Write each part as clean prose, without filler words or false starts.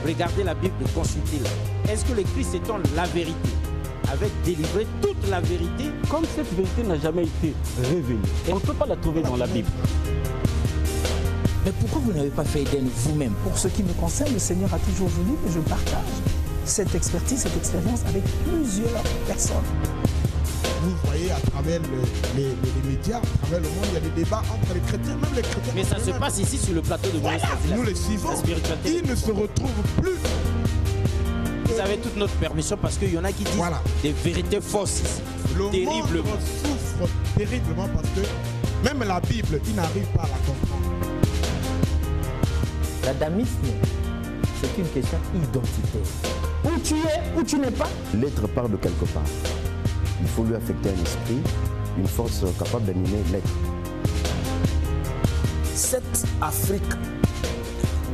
regardez la Bible, consultez-la. Est-ce que le Christ étant la vérité avait délivré toute la vérité? Comme cette vérité n'a jamais été révélée, on ne peut pas la trouver dans la Bible. Mais pourquoi vous n'avez pas fait Éden vous-même? Pour ce qui me concerne, le Seigneur a toujours voulu que je partage cette expertise, cette expérience avec plusieurs personnes. Vous voyez à travers les médias, à travers le monde, il y a des débats entre les chrétiens, même les chrétiens. Mais ça se passe ici sur le plateau de Moïse. Nous les suivons, ils ne se retrouvent plus. Vous avez toute notre permission parce qu'il y en a qui disent des vérités fausses ici. Le monde souffre terriblement parce que même la Bible, ils n'arrivent pas à la comprendre. L'adamisme, c'est une question identitaire. Où tu es, où tu n'es pas. L'être part de quelque part. Il faut lui affecter un esprit, une force capable d'animer l'être. Cette Afrique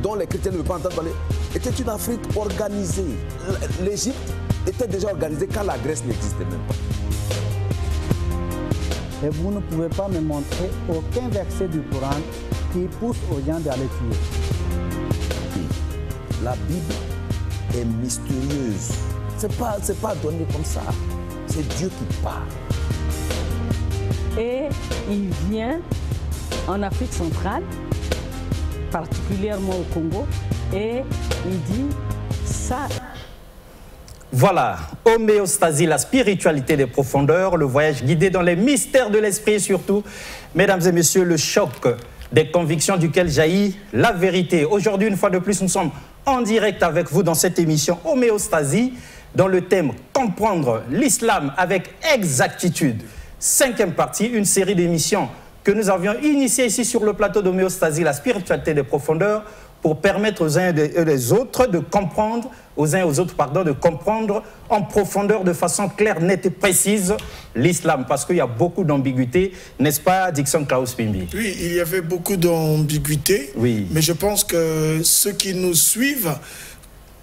dont les chrétiens ne veulent pas entendre parler était une Afrique organisée. L'Égypte était déjà organisée quand la Grèce n'existait même pas. Et vous ne pouvez pas me montrer aucun verset du Coran qui pousse aux gens d'aller tuer. La Bible est mystérieuse. C'est pas donné comme ça. C'est Dieu qui parle. Et il vient en Afrique centrale, particulièrement au Congo, et il dit ça. Voilà, homéostasie, la spiritualité des profondeurs, le voyage guidé dans les mystères de l'esprit surtout. Mesdames et messieurs, le choc des convictions duquel jaillit la vérité. Aujourd'hui, une fois de plus, nous sommes en direct avec vous dans cette émission Homéostasie, dans le thème Comprendre l'islam avec exactitude. 5e partie, une série d'émissions que nous avions initiées ici sur le plateau d'Homéostasie, la spiritualité des profondeurs, pour permettre aux uns et aux autres de comprendre, de comprendre en profondeur, de façon claire, nette et précise, l'islam. Parce qu'il y a beaucoup d'ambiguïté, n'est-ce pas, Dickson Klaus Pimbi? Oui, il y avait beaucoup d'ambiguïté, mais je pense que ceux qui nous suivent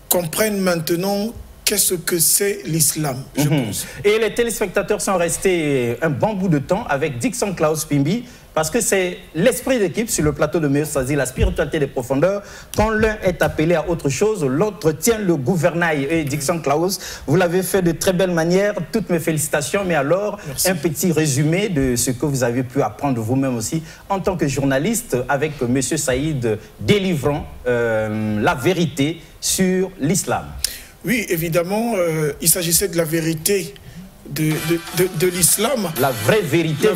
comprennent maintenant qu'est-ce que c'est l'islam, je pense. Et les téléspectateurs sont restés un bon bout de temps avec Dickson Klaus Pimbi, parce que c'est l'esprit d'équipe sur le plateau de Homéostasie, la spiritualité des profondeurs. Quand l'un est appelé à autre chose, l'autre tient le gouvernail. Et Dickson Klaus, vous l'avez fait de très belle manière. Toutes mes félicitations. Mais alors, un petit résumé de ce que vous avez pu apprendre vous-même aussi en tant que journaliste avec M. Saïd délivrant la vérité sur l'islam. Oui, évidemment, il s'agissait de la vérité de l'islam. La vraie vérité,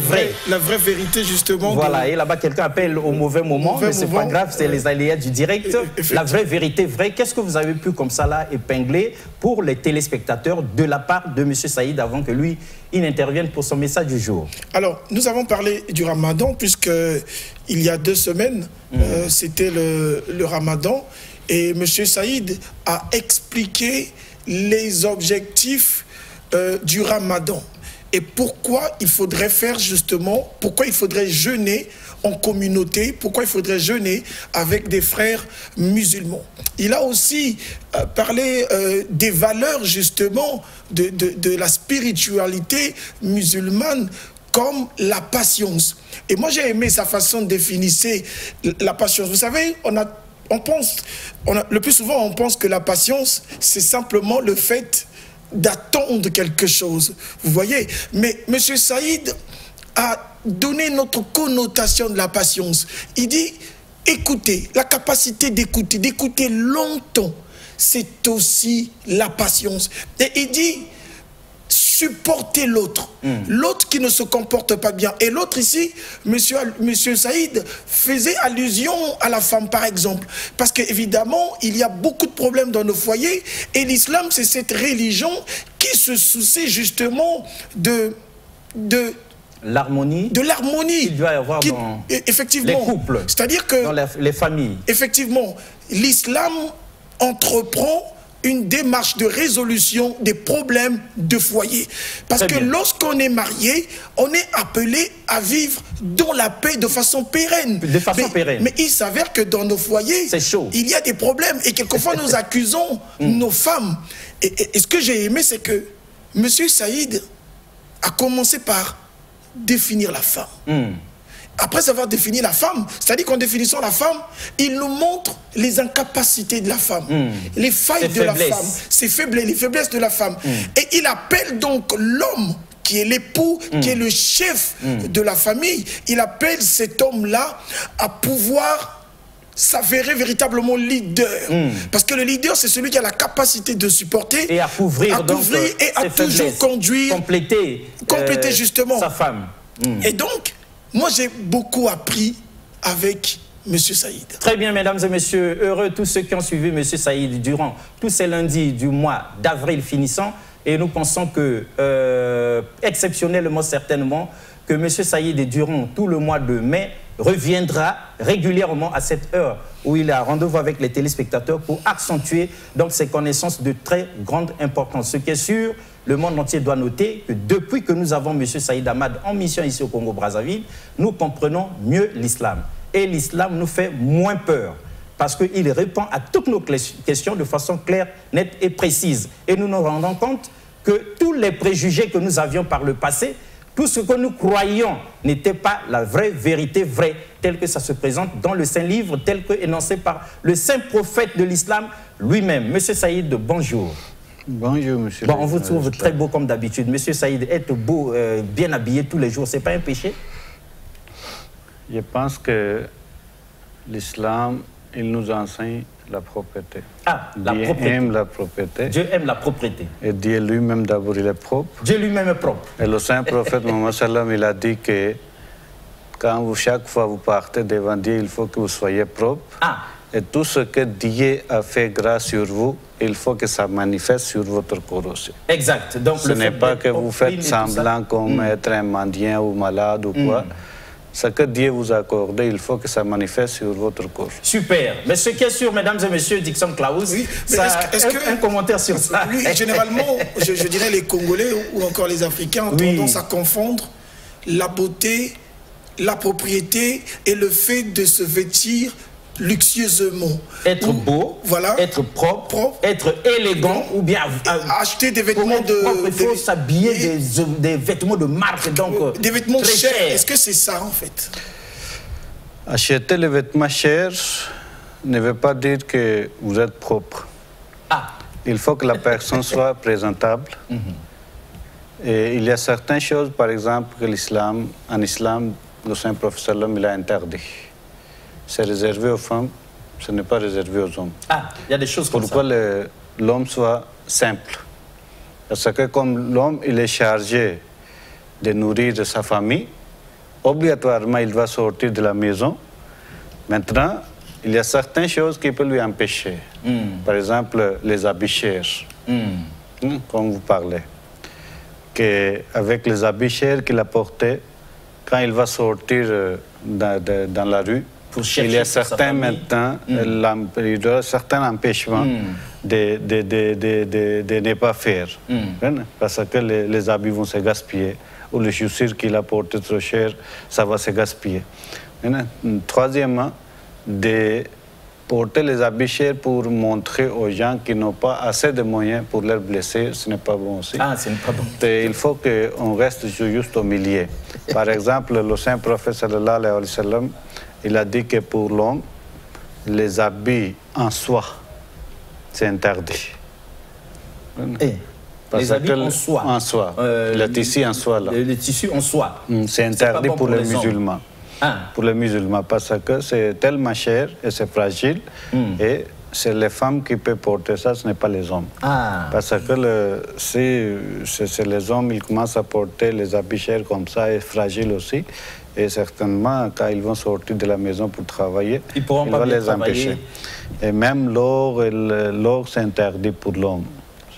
la vraie vérité, justement. Voilà, et là-bas, quelqu'un appelle au mauvais moment, mais c'est pas grave, c'est les aléas du direct. La vraie vérité, vraie. Qu'est-ce que vous avez pu, comme ça, là, épingler pour les téléspectateurs de la part de M. Saïd avant que lui, il n'intervienne pour son message du jour? Alors, nous avons parlé du Ramadan, puisque il y a 2 semaines, c'était le Ramadan, et M. Saïd a expliqué les objectifs du Ramadan et pourquoi il faudrait faire justement, pourquoi il faudrait jeûner en communauté, pourquoi il faudrait jeûner avec des frères musulmans. Il a aussi parlé des valeurs justement de la spiritualité musulmane comme la patience. Et moi j'ai aimé sa façon de définir la patience. Vous savez, le plus souvent on pense que la patience c'est simplement le fait d'attendre quelque chose, vous voyez. Mais M. Saïd a donné notre connotation de la patience. Il dit, écoutez, la capacité d'écouter longtemps, c'est aussi la patience. Et il dit, supporter l'autre, l'autre qui ne se comporte pas bien. Et l'autre ici, Monsieur Saïd faisait allusion à la femme par exemple, parce qu'évidemment il y a beaucoup de problèmes dans nos foyers et l'islam c'est cette religion qui se soucie justement de l'harmonie. De l'harmonie qu'il doit y avoir dans effectivement, les couples, c'est-à-dire que dans les familles. Effectivement, l'islam entreprend une démarche de résolution des problèmes de foyer. Parce que lorsqu'on est marié, on est appelé à vivre dans la paix de façon pérenne. Mais il s'avère que dans nos foyers, il y a des problèmes. Et quelquefois, nous accusons nos femmes. Et ce que j'ai aimé, c'est que M. Saïd a commencé par définir la femme. après avoir défini la femme, c'est-à-dire qu'en définissant la femme, il nous montre les incapacités de la femme, les failles de la femme, ses faiblesses, les faiblesses de la femme. Et il appelle donc l'homme, qui est l'époux, qui est le chef de la famille, il appelle cet homme-là à pouvoir s'avérer véritablement leader. Parce que le leader, c'est celui qui a la capacité de supporter et à couvrir, et à toujours conduire, compléter justement sa femme. Et donc, moi, j'ai beaucoup appris avec M. Saïd. Très bien, mesdames et messieurs. Heureux tous ceux qui ont suivi M. Saïd durant tous ces lundis du mois d'avril finissant. Et nous pensons que, exceptionnellement certainement, que M. Saïd, durant tout le mois de mai, reviendra régulièrement à cette heure où il a rendez-vous avec les téléspectateurs pour accentuer donc ses connaissances de très grande importance. Ce qui est sûr, le monde entier doit noter que depuis que nous avons M. Saïd Ahmad en mission ici au Congo-Brazzaville, nous comprenons mieux l'islam. Et l'islam nous fait moins peur parce qu'il répond à toutes nos questions de façon claire, nette et précise. Et nous nous rendons compte que tous les préjugés que nous avions par le passé, tout ce que nous croyions n'était pas la vraie vérité vraie, telle que ça se présente dans le Saint-Livre, tel que énoncé par le saint prophète de l'islam lui-même. Monsieur Saïd, bonjour. Bonjour, monsieur. Bon, on vous trouve très beau comme d'habitude. Monsieur Saïd, être beau, bien habillé tous les jours, c'est pas un péché? Je pense que l'islam, il nous enseigne la propreté. Ah, la propreté. Dieu aime la propreté. Dieu aime la propreté. Et Dieu lui-même, d'abord, il est propre. Dieu lui-même est propre. Et le saint prophète Mohammed sallam, il a dit que quand vous, chaque fois vous partez devant Dieu, il faut que vous soyez propre. Ah. Et tout ce que Dieu a fait grâce sur vous, il faut que ça manifeste sur votre corps aussi. Exact. Donc, ce n'est pas que vous faites semblant comme être un mendiant ou malade ou quoi. Ce que Dieu vous a accordé, il faut que ça manifeste sur votre corps. Super. Mais ce qui est sûr, mesdames et messieurs, Dixon Klaus, oui, un commentaire sur ça. Oui, généralement, je dirais les Congolais ou encore les Africains ont tendance à confondre la beauté, la propriété et le fait de se vêtir luxueusement. Être beau, voilà, être propre, être élégant, ou bien acheter des vêtements il faut s'habiller des vêtements de marque, donc des vêtements chers. Est-ce que c'est ça en fait? Acheter les vêtements chers ne veut pas dire que vous êtes propre. Ah. Il faut que la personne soit présentable. Et il y a certaines choses, par exemple, que en islam, le saint prophète il a interdit. C'est réservé aux femmes, ce n'est pas réservé aux hommes. Ah, il y a des choses comme ça. Pourquoi l'homme soit simple? Parce que comme l'homme, il est chargé de nourrir sa famille, obligatoirement, il va sortir de la maison. Maintenant, il y a certaines choses qui peuvent lui empêcher. Par exemple, les habits chers, comme vous parlez. Avec les habits chers qu'il a portés, quand il va sortir dans la rue, il y a certains maintenant, il y a certains empêchements de ne pas faire. Parce que les habits vont se gaspiller, ou les chaussures qu'il a portées trop chères, ça va se gaspiller. Troisièmement, de porter les habits chers pour montrer aux gens qui n'ont pas assez de moyens pour les blesser, ce n'est pas bon aussi. Ah, ce n'est pas bon. Il faut qu'on reste juste au milieu. Par exemple, le saint prophète sallallahu alayhi wa sallam, il a dit que pour l'homme, les habits en soie, c'est interdit. Les habits en soie. En soie. Le tissu en soie, là. Le tissu en soie. C'est interdit pour les musulmans. Ah. Pour les musulmans, parce que c'est tellement cher et c'est fragile. Et c'est les femmes qui peuvent porter ça, ce n'est pas les hommes. Ah. Parce que si c'est les hommes, ils commencent à porter les habits chers comme ça, et fragiles aussi. Et certainement, quand ils vont sortir de la maison pour travailler, ils vont les empêcher. Et même l'or, c'est interdit pour l'homme.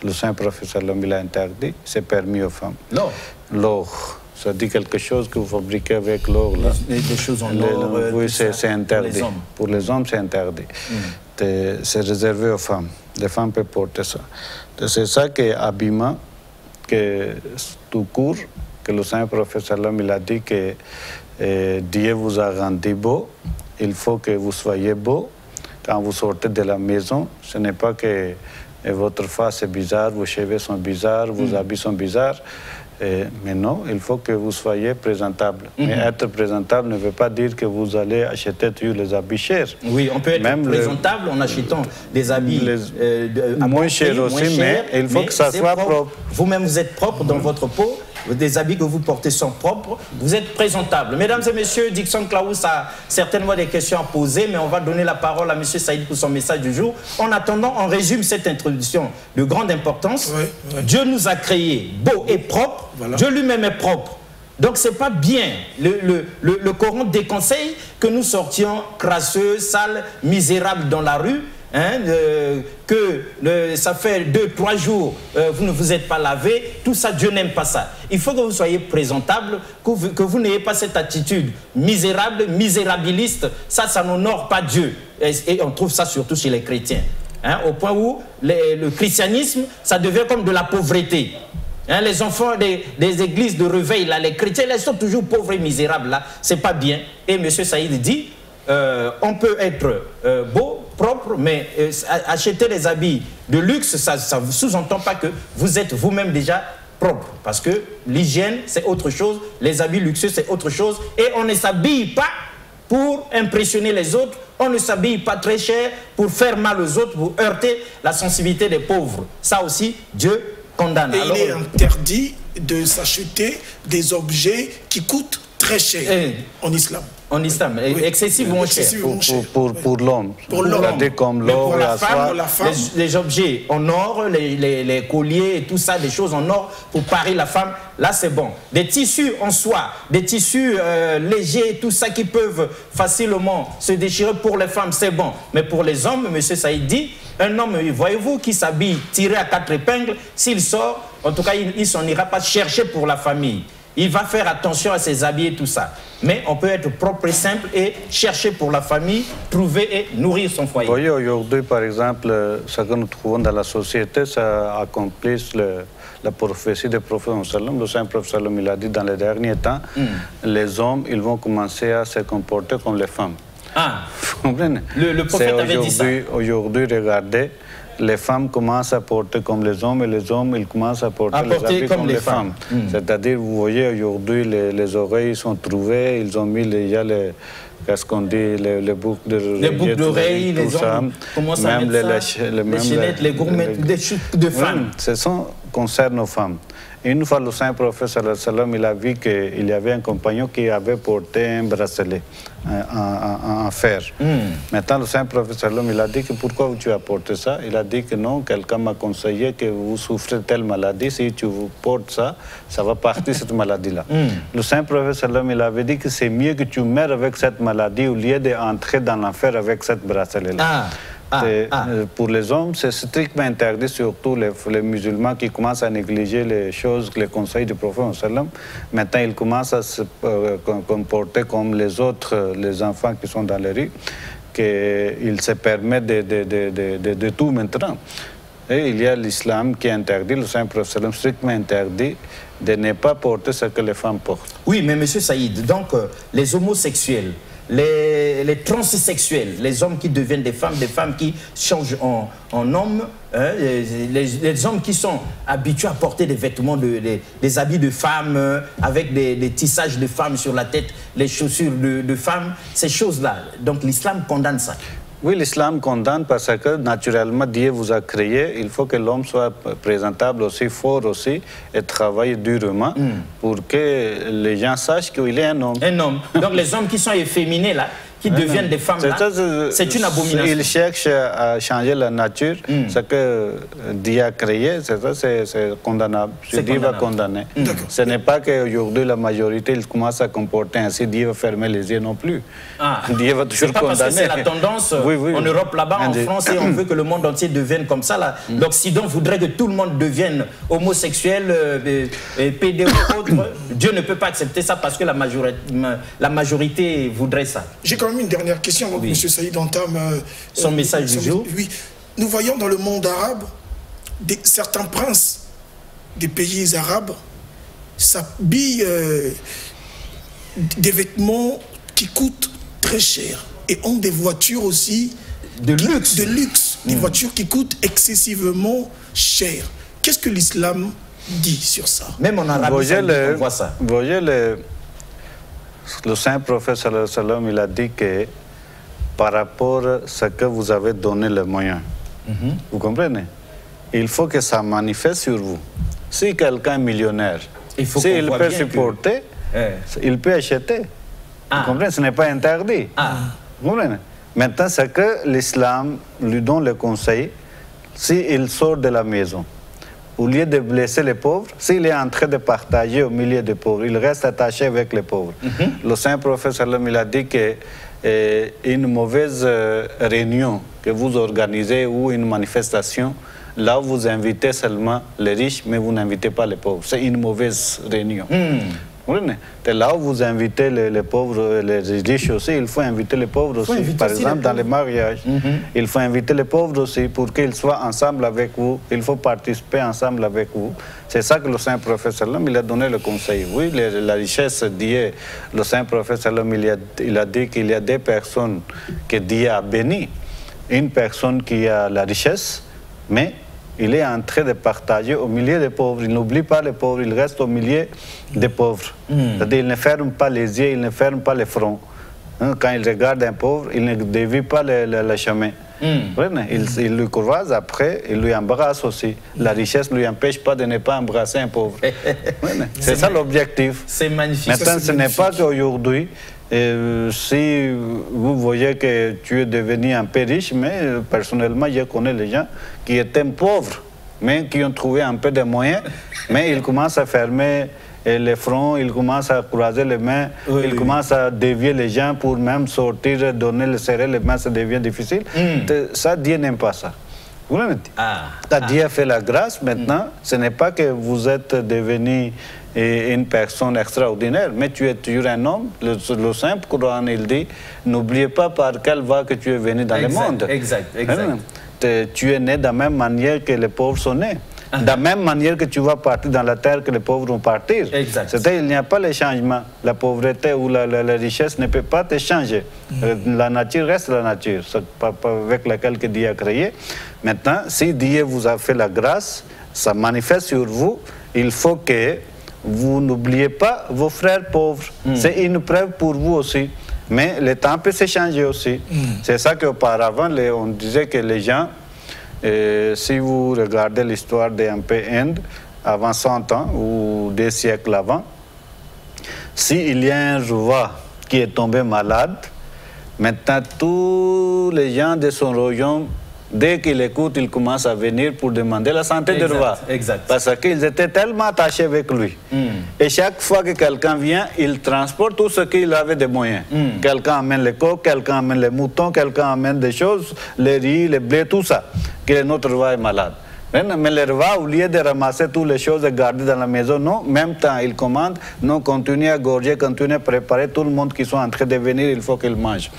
Le saint prophète sallam, il a interdit, c'est permis aux femmes. L'or? L'or. Ça dit quelque chose que vous fabriquez avec l'or. Des choses en or. Oui, c'est interdit. Pour les hommes, c'est interdit. C'est réservé aux femmes. Les femmes peuvent porter ça. C'est ça qui est habillement, que tout court, que le saint prophète sallam, il a dit que Dieu vous a rendu beau, il faut que vous soyez beau. Quand vous sortez de la maison, ce n'est pas que votre face est bizarre, vos cheveux sont bizarres, vos habits sont bizarres. Mais non, il faut que vous soyez présentable. Mais être présentable ne veut pas dire que vous allez acheter toujours les habits chers. Oui, on peut être même présentable en achetant des habits moins chers aussi, mais il faut que ça soit propre. Vous-même, vous êtes propre dans votre peau. Des habits que vous portez sont propres, vous êtes présentable. Mesdames et messieurs, Dixon Klaus a certainement des questions à poser, mais on va donner la parole à M. Saïd pour son message du jour. En attendant, on résume cette introduction de grande importance. Dieu nous a créés beaux et propres. Voilà. Dieu lui-même est propre. Donc c'est pas bien. Le Coran déconseille que nous sortions crasseux, sales, misérables dans la rue. Hein, ça fait 2-3 jours, vous ne vous êtes pas lavé, tout ça, Dieu n'aime pas ça. Il faut que vous soyez présentable, que vous n'ayez pas cette attitude misérable, misérabiliste, ça n'honore pas Dieu. Et on trouve ça surtout chez les chrétiens, hein, au point où le christianisme, ça devient comme de la pauvreté. Hein, les enfants des églises de réveil, là, les chrétiens, ils sont toujours pauvres et misérables, là, c'est pas bien. Et M. Saïd dit, on peut être beau, propre, mais acheter des habits de luxe, ça ne sous-entend pas que vous êtes vous-même déjà propre. Parce que l'hygiène, c'est autre chose, les habits luxueux, c'est autre chose. Et on ne s'habille pas pour impressionner les autres, on ne s'habille pas très cher pour faire mal aux autres, pour heurter la sensibilité des pauvres. Ça aussi, Dieu condamne. Et alors, il est interdit de s'acheter des objets qui coûtent très cher en islam. En islam, oui. Excessivement cher. Pour l'homme. Pour l'homme. Comme l'or, la femme, les objets en or, les colliers et tout ça, des choses en or pour parer la femme, là c'est bon. Des tissus en soie, des tissus légers, tout ça qui peuvent facilement se déchirer pour les femmes, c'est bon. Mais pour les hommes, M. Saïd dit, un homme, voyez-vous, qui s'habille tiré à 4 épingles, s'il sort, en tout cas, il s'en ira pas chercher pour la famille. Il va faire attention à ses habits et tout ça. Mais on peut être propre et simple et chercher pour la famille, trouver et nourrir son foyer. Vous voyez, aujourd'hui, par exemple, ce que nous trouvons dans la société, ça accomplit la prophétie du prophète. Le saint prophète, il a dit dans les derniers temps, les hommes, ils vont commencer à se comporter comme les femmes. Ah, vous comprenez? Le prophète avait dit ça. Aujourd'hui, regardez, les femmes commencent à porter comme les hommes et les hommes, ils commencent à porter les habits comme les femmes. C'est-à-dire, vous voyez, aujourd'hui, les oreilles sont trouvées, ils ont mis qu'est-ce qu'on dit, les boucles d'oreilles, les hommes commencent à mettre ça, les chaînettes, les gourmets, des chutes de femmes. Ce concerne nos femmes. Une fois, le saint prophète, il a vu qu'il y avait un compagnon qui avait porté un bracelet en fer. Maintenant, le saint prophète, il a dit que pourquoi tu as porté ça? Il a dit que non, quelqu'un m'a conseillé que vous souffrez de telle maladie, si tu vous portes ça, ça va partir cette maladie-là. Le saint prophète, il avait dit que c'est mieux que tu meurs avec cette maladie au lieu d'entrer dans l'enfer avec cette bracelet-là. Pour les hommes, c'est strictement interdit, surtout les musulmans qui commencent à négliger les choses, les conseils du prophète. Maintenant, ils commencent à se comporter comme les autres, les enfants qui sont dans les rues, qu'ils se permettent de tout maintenant. Et il y a l'islam qui est interdit, le saint prophète strictement interdit de ne pas porter ce que les femmes portent. Oui, mais M. Saïd, donc les homosexuels, les transsexuels, les hommes qui deviennent des femmes qui changent en hommes, hein, les hommes qui sont habitués à porter des vêtements, des habits de femmes, avec des tissages de femmes sur la tête, les chaussures de femmes, ces choses-là. Donc l'islam condamne ça. Oui, l'islam condamne parce que naturellement Dieu vous a créé. Il faut que l'homme soit présentable aussi, fort aussi, et travaille durement pour que les gens sachent qu'il est un homme. Un homme. Donc les hommes qui sont efféminés là, qui deviennent des femmes là, c'est une abomination. Ils cherchent à changer la nature, ce que Dieu a créé, c'est condamnable. Dieu va condamner. Ce n'est pas qu'aujourd'hui la majorité ils commencent à comporter ainsi, Dieu va fermer les yeux non plus. Dieu va toujours condamner. Parce que c'est la tendance en Europe là-bas, en France, et on veut que le monde entier devienne comme ça. L'Occident voudrait que tout le monde devienne homosexuel, pédé ou autre. Dieu ne peut pas accepter ça parce que la majorité voudrait ça. J'ai quand même une dernière question avant que M. Saïd entame son message du jour. Oui, nous voyons dans le monde arabe certains princes des pays arabes s'habillent des vêtements qui coûtent très cher et ont des voitures aussi de luxe, des voitures qui coûtent excessivement cher. Qu'est-ce que l'islam dit sur ça? Même en Arabie Saoudite, on voit ça. Vous voyez, le saint prophète sallallahu alayhi wa sallam, il a dit que par rapport à ce que vous avez donné le moyen, vous comprenez? Il faut que ça manifeste sur vous. Si quelqu'un est millionnaire, s'il peut supporter, il peut acheter. Vous comprenez? Ce n'est pas interdit. Vous comprenez? Maintenant, c'est que l'islam lui donne le conseil, s'il sort de la maison, au lieu de blesser les pauvres, s'il est en train de partager au milieu des pauvres, il reste attaché avec les pauvres. Le saint prophète sallam, il a dit que une mauvaise réunion que vous organisez ou une manifestation, là vous invitez seulement les riches, mais vous n'invitez pas les pauvres. C'est une mauvaise réunion. Et là où vous invitez les pauvres, les riches aussi, il faut inviter les pauvres aussi. Par exemple, dans les mariages, il faut inviter les pauvres aussi pour qu'ils soient ensemble avec vous. Il faut participer ensemble avec vous. C'est ça que le saint prophète sallam, il a donné le conseil. Oui, la richesse d'Dieu, le saint prophète sallam, il a dit qu'il y a des personnes que Dieu a bénies. Une personne qui a la richesse, mais il est en train de partager au milieu des pauvres. Il n'oublie pas les pauvres, il reste au milieu des pauvres. C'est-à-dire, il ne ferme pas les yeux, il ne ferme pas les fronts. Quand il regarde un pauvre, il ne dévie pas le chemin. Il lui croise, après, il lui embrasse aussi. La richesse ne lui empêche pas de ne pas embrasser un pauvre. C'est ça l'objectif. C'est magnifique. Maintenant, ce n'est pas qu'aujourd'hui, si vous voyez que tu es devenu un peu riche, mais personnellement, je connais les gens qui étaient pauvres, mais qui ont trouvé un peu de moyens, mais ils commencent à fermer les fronts, ils commencent à croiser les mains, ils commencent à dévier les gens pour même sortir, donner, serrer les mains, ça devient difficile. Ça, Dieu n'aime pas ça. Vous l'avez dit. Dieu a fait la grâce, maintenant, ce n'est pas que vous êtes devenu une personne extraordinaire, mais tu es toujours un homme. Le simple Coran, il dit, n'oubliez pas par quelle voie que tu es venu dans le monde. Tu es né de la même manière que les pauvres sont nés. De la même manière que tu vas partir dans la terre que les pauvres vont partir. C'est-à-dire qu'il n'y a pas le changement. La pauvreté ou la richesse ne peut pas te changer. La nature reste la nature, avec laquelle Dieu a créé. Maintenant, si Dieu vous a fait la grâce, ça manifeste sur vous, il faut que vous n'oubliez pas vos frères pauvres. C'est une preuve pour vous aussi. Mais le temps peut se changer aussi. C'est ça qu'auparavant, on disait que les gens, si vous regardez l'histoire d'un peu Inde, avant 100 ans ou des siècles avant, s'il y a un roi qui est tombé malade, maintenant tous les gens de son royaume, dès qu'il écoute, ils commencent à venir pour demander la santé du roi. Parce qu'ils étaient tellement attachés avec lui. Et chaque fois que quelqu'un vient, il transporte tout ce qu'il avait de moyens. Quelqu'un amène les coques, quelqu'un amène les moutons, quelqu'un amène des choses, les riz, les blés, tout ça. Que notre roi est malade. Mais le roi, au lieu de ramasser toutes les choses et garder dans la maison, non, même temps, il commande, non, continue à gorger, continue à préparer tout le monde qui sont en train de venir, il faut qu'il mange.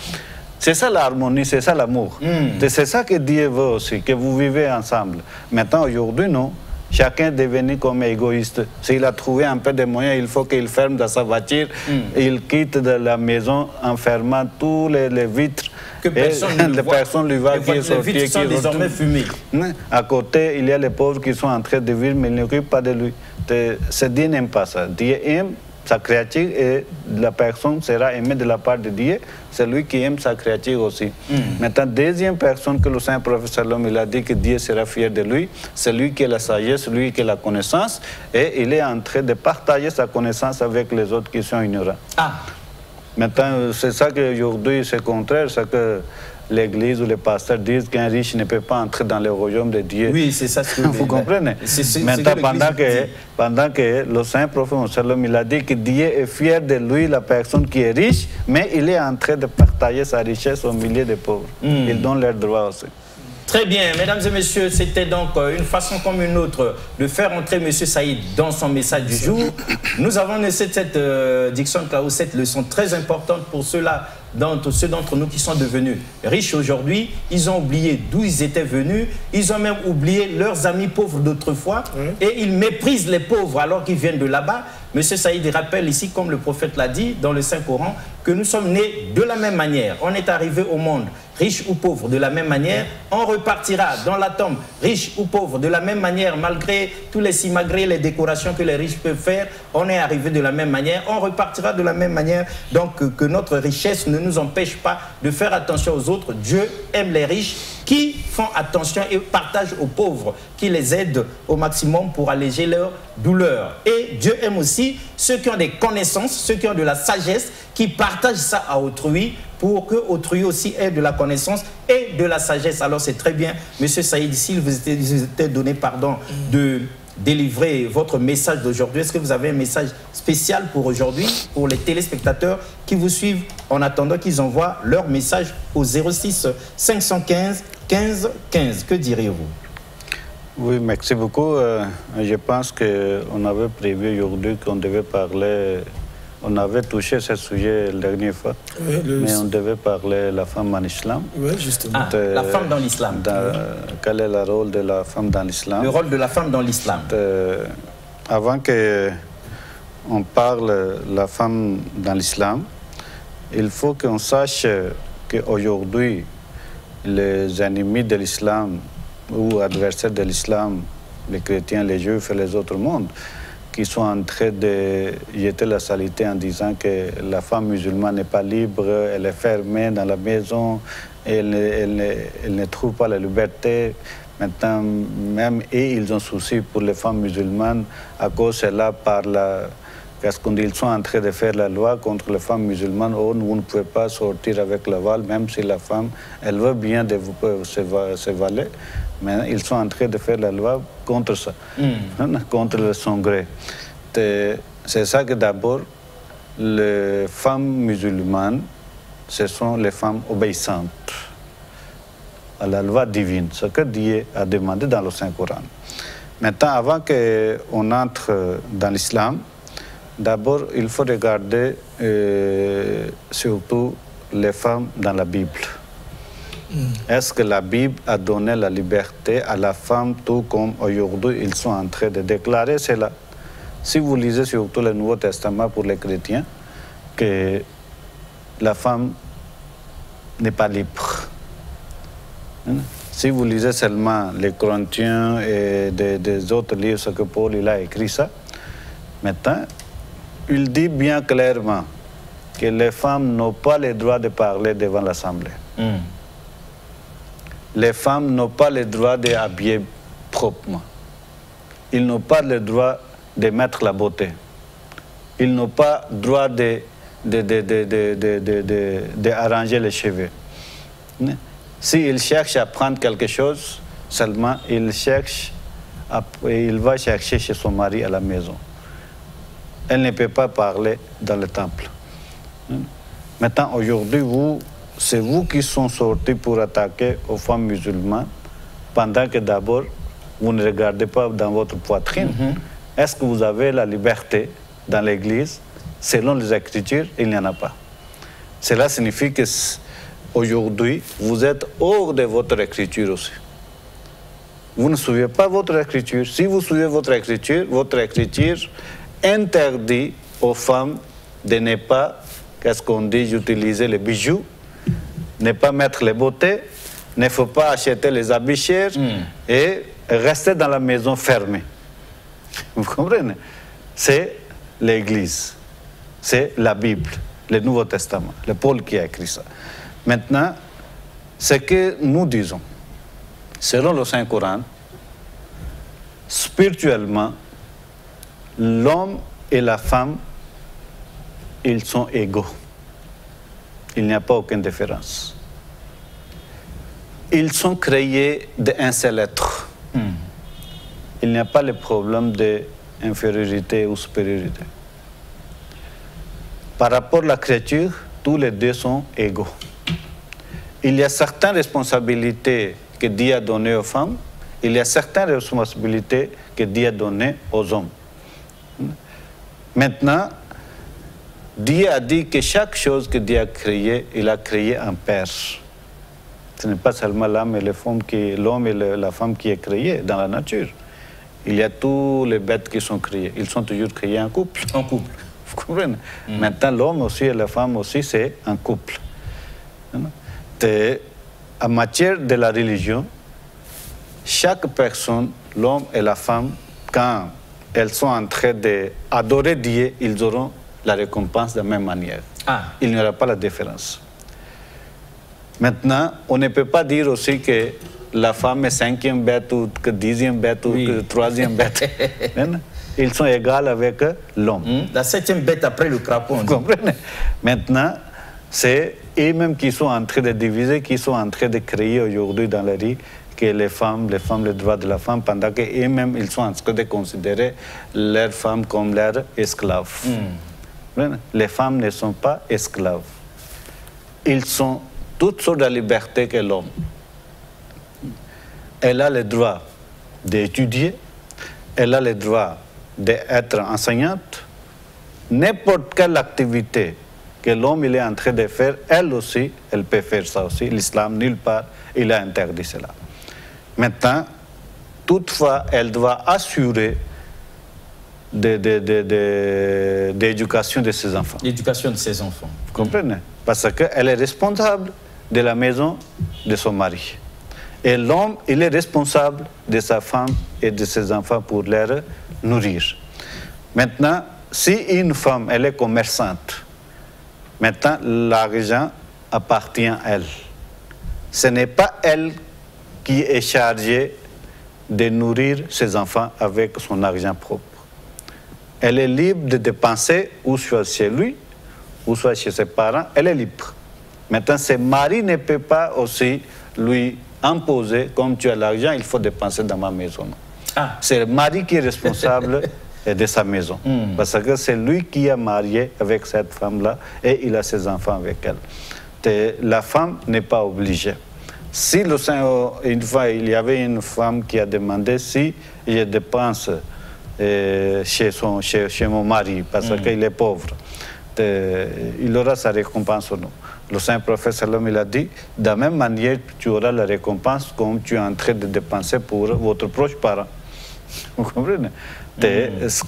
C'est ça l'harmonie, c'est ça l'amour. C'est ça que Dieu veut aussi, que vous vivez ensemble. Maintenant, aujourd'hui, non. Chacun est devenu comme égoïste. S'il a trouvé un peu de moyens, il faut qu'il ferme dans sa voiture. Il quitte de la maison en fermant tous les vitres. Que personne ne lui voit. Les vitres sont désormais fumées. À côté, il y a les pauvres qui sont en train de vivre, mais ils n'occupent pas de lui. Dieu n'aime pas ça. Dieu aime sa créature et la personne sera aimée de la part de Dieu. C'est lui qui aime sa créature aussi. Maintenant, deuxième personne que le saint prophète sallam, il a dit que Dieu sera fier de lui, c'est lui qui a la sagesse, lui qui a la connaissance, et il est en train de partager sa connaissance avec les autres qui sont ignorants. Maintenant, c'est ça qu'aujourd'hui, c'est contraire, c'est que l'Église ou les pasteurs disent qu'un riche ne peut pas entrer dans le royaume de Dieu. Oui, c'est ça ce que vous comprenez. Maintenant, pendant que le saint prophète, il a dit que Dieu est fier de lui, la personne qui est riche, mais il est en train de partager sa richesse au milieu des pauvres. Il donne leurs droits aussi. Très bien, mesdames et messieurs, c'était donc une façon comme une autre de faire entrer M. Saïd dans son message du jour. Nous avons laissé cette diction K.O., cette leçon très importante pour ceux d'entre nous qui sont devenus riches aujourd'hui. Ils ont oublié d'où ils étaient venus, ils ont même oublié leurs amis pauvres d'autrefois et ils méprisent les pauvres alors qu'ils viennent de là-bas. M. Saïd rappelle ici, comme le prophète l'a dit dans le Saint-Coran, que nous sommes nés de la même manière. On est arrivé au monde riche ou pauvre. De la même manière, on repartira dans la tombe, riche ou pauvre. De la même manière, malgré tous les simagrées, les décorations que les riches peuvent faire, on est arrivé de la même manière, on repartira de la même manière. Donc que notre richesse ne nous empêche pas de faire attention aux autres. Dieu aime les riches qui font attention et partagent aux pauvres, qui les aident au maximum pour alléger leur douleur. Et Dieu aime aussi ceux qui ont des connaissances, ceux qui ont de la sagesse, qui partagent ça à autrui pour que autrui aussi ait de la connaissance et de la sagesse. Alors c'est très bien, Monsieur Saïd, s'il vous était donné pardon de délivrer votre message d'aujourd'hui, est-ce que vous avez un message spécial pour aujourd'hui, pour les téléspectateurs qui vous suivent en attendant qu'ils envoient leur message au 06 515 15 15? Que diriez-vous? Oui, merci beaucoup. Je pense qu'on avait prévu aujourd'hui qu'on devait parler, on avait touché ce sujet la dernière fois, oui, mais on devait parler de la femme en islam. Oui, justement. La femme dans l'islam. Quel est le rôle de la femme dans l'islam? Le rôle de la femme dans l'islam. Avant qu'on parle de la femme dans l'islam, il faut qu'on sache qu'aujourd'hui, les ennemis de l'islam ou adversaires de l'islam, les chrétiens, les juifs et les autres mondes, qui sont en train de jeter la saleté en disant que la femme musulmane n'est pas libre, elle est fermée dans la maison, elle ne trouve pas la liberté. Maintenant, même ils ont souci pour les femmes musulmanes à cause de là par la... Parce qu'ils sont en train de faire la loi contre les femmes musulmanes. Oh, vous ne pouvez pas sortir avec la voile, même si la femme, elle veut bien se voiler. Mais ils sont en train de faire la loi contre ça, contre son gré. C'est ça que d'abord, les femmes musulmanes, ce sont les femmes obéissantes à la loi divine, ce que Dieu a demandé dans le Saint-Coran. Maintenant, avant qu'on entre dans l'islam, d'abord, il faut regarder surtout les femmes dans la Bible. Est-ce que la Bible a donné la liberté à la femme, tout comme aujourd'hui ils sont en train de déclarer cela? Si vous lisez surtout le Nouveau Testament pour les chrétiens, que la femme n'est pas libre. Si vous lisez seulement les Corinthiens et des autres livres, ce que Paul il a écrit ça, maintenant, il dit bien clairement que les femmes n'ont pas le droit de parler devant l'Assemblée. Les femmes n'ont pas le droit d'habiller proprement. Ils n'ont pas le droit de mettre la beauté. Ils n'ont pas le droit d'arranger les cheveux. S'ils cherchent à prendre quelque chose, seulement il va chercher chez son mari à la maison. Elle ne peut pas parler dans le temple. Maintenant, aujourd'hui, c'est vous qui sont sortis pour attaquer aux femmes musulmanes, pendant que d'abord, vous ne regardez pas dans votre poitrine. Est-ce que vous avez la liberté dans l'Église? Selon les Écritures, il n'y en a pas. Cela signifie qu'aujourd'hui, vous êtes hors de votre Écriture aussi. Vous ne suivez pas votre Écriture. Si vous suivez votre Écriture interdit aux femmes de ne pas, qu'est-ce qu'on dit, utiliser les bijoux, ne pas mettre les beautés, ne faut pas acheter les habits chers et rester dans la maison fermée. Vous comprenez? C'est l'Église, c'est la Bible, le Nouveau Testament, le Paul qui a écrit ça. Maintenant, ce que nous disons, selon le Saint-Coran, spirituellement, l'homme et la femme, ils sont égaux. Il n'y a pas aucune différence. Ils sont créés d'un seul être. Il n'y a pas le problème d'infériorité ou supériorité. Par rapport à la créature, tous les deux sont égaux. Il y a certaines responsabilités que Dieu a données aux femmes, il y a certaines responsabilités que Dieu a données aux hommes. Maintenant, Dieu a dit que chaque chose que Dieu a créée, il a créé un père. Ce n'est pas seulement l'homme et la femme qui est créée dans la nature. Il y a tous les bêtes qui sont créées. Ils sont toujours créés en couple. En couple. Vous comprenez? Maintenant, l'homme aussi et la femme aussi, c'est un couple. en matière de la religion, chaque personne, l'homme et la femme, quand elles sont en train d'adorer Dieu, ils auront la récompense de la même manière. Il n'y aura pas la différence. Maintenant, on ne peut pas dire aussi que la femme est 5e bête ou que 10e bête ou que 3e bête. Ils sont égaux avec l'homme. La 7e bête après le crapaud. Vous comprenez? Maintenant, c'est eux-mêmes qui sont en train de diviser, qui sont en train de créer aujourd'hui dans la rue que les femmes, les droits de la femme, pendant qu'eux-mêmes, ils sont en train de considérer leurs femmes comme leurs esclaves. Les femmes ne sont pas esclaves. Ils sont toutes sortes de libertés que l'homme. Elle a le droit d'étudier, elle a le droit d'être enseignante. N'importe quelle activité que l'homme est en train de faire, elle aussi, elle peut faire ça aussi. L'islam, nulle part, il a interdit cela. Maintenant, toutefois, elle doit assurer d'éducation de ses enfants. L'éducation de ses enfants. Vous comprenez? Parce qu'elle est responsable de la maison de son mari. Et l'homme, il est responsable de sa femme et de ses enfants pour les nourrir. Maintenant, si une femme, elle est commerçante, maintenant, l'argent appartient à elle. Ce n'est pas elle qui est chargée de nourrir ses enfants avec son argent propre. Elle est libre de dépenser ou soit chez lui, ou soit chez ses parents, elle est libre. Maintenant, ses maris ne peuvent pas aussi lui imposer, comme tu as l'argent, il faut dépenser dans ma maison. C'est le mari qui est responsable de sa maison. Parce que c'est lui qui est marié avec cette femme-là et il a ses enfants avec elle. La femme n'est pas obligée. Si une fois, il y avait une femme qui a demandé si je dépense chez mon mari parce qu'il est pauvre, il aura sa récompense ou non. Le Saint-Prophète sallam, il a dit, de la même manière, tu auras la récompense comme tu es en train de dépenser pour votre proche parent. Vous comprenez?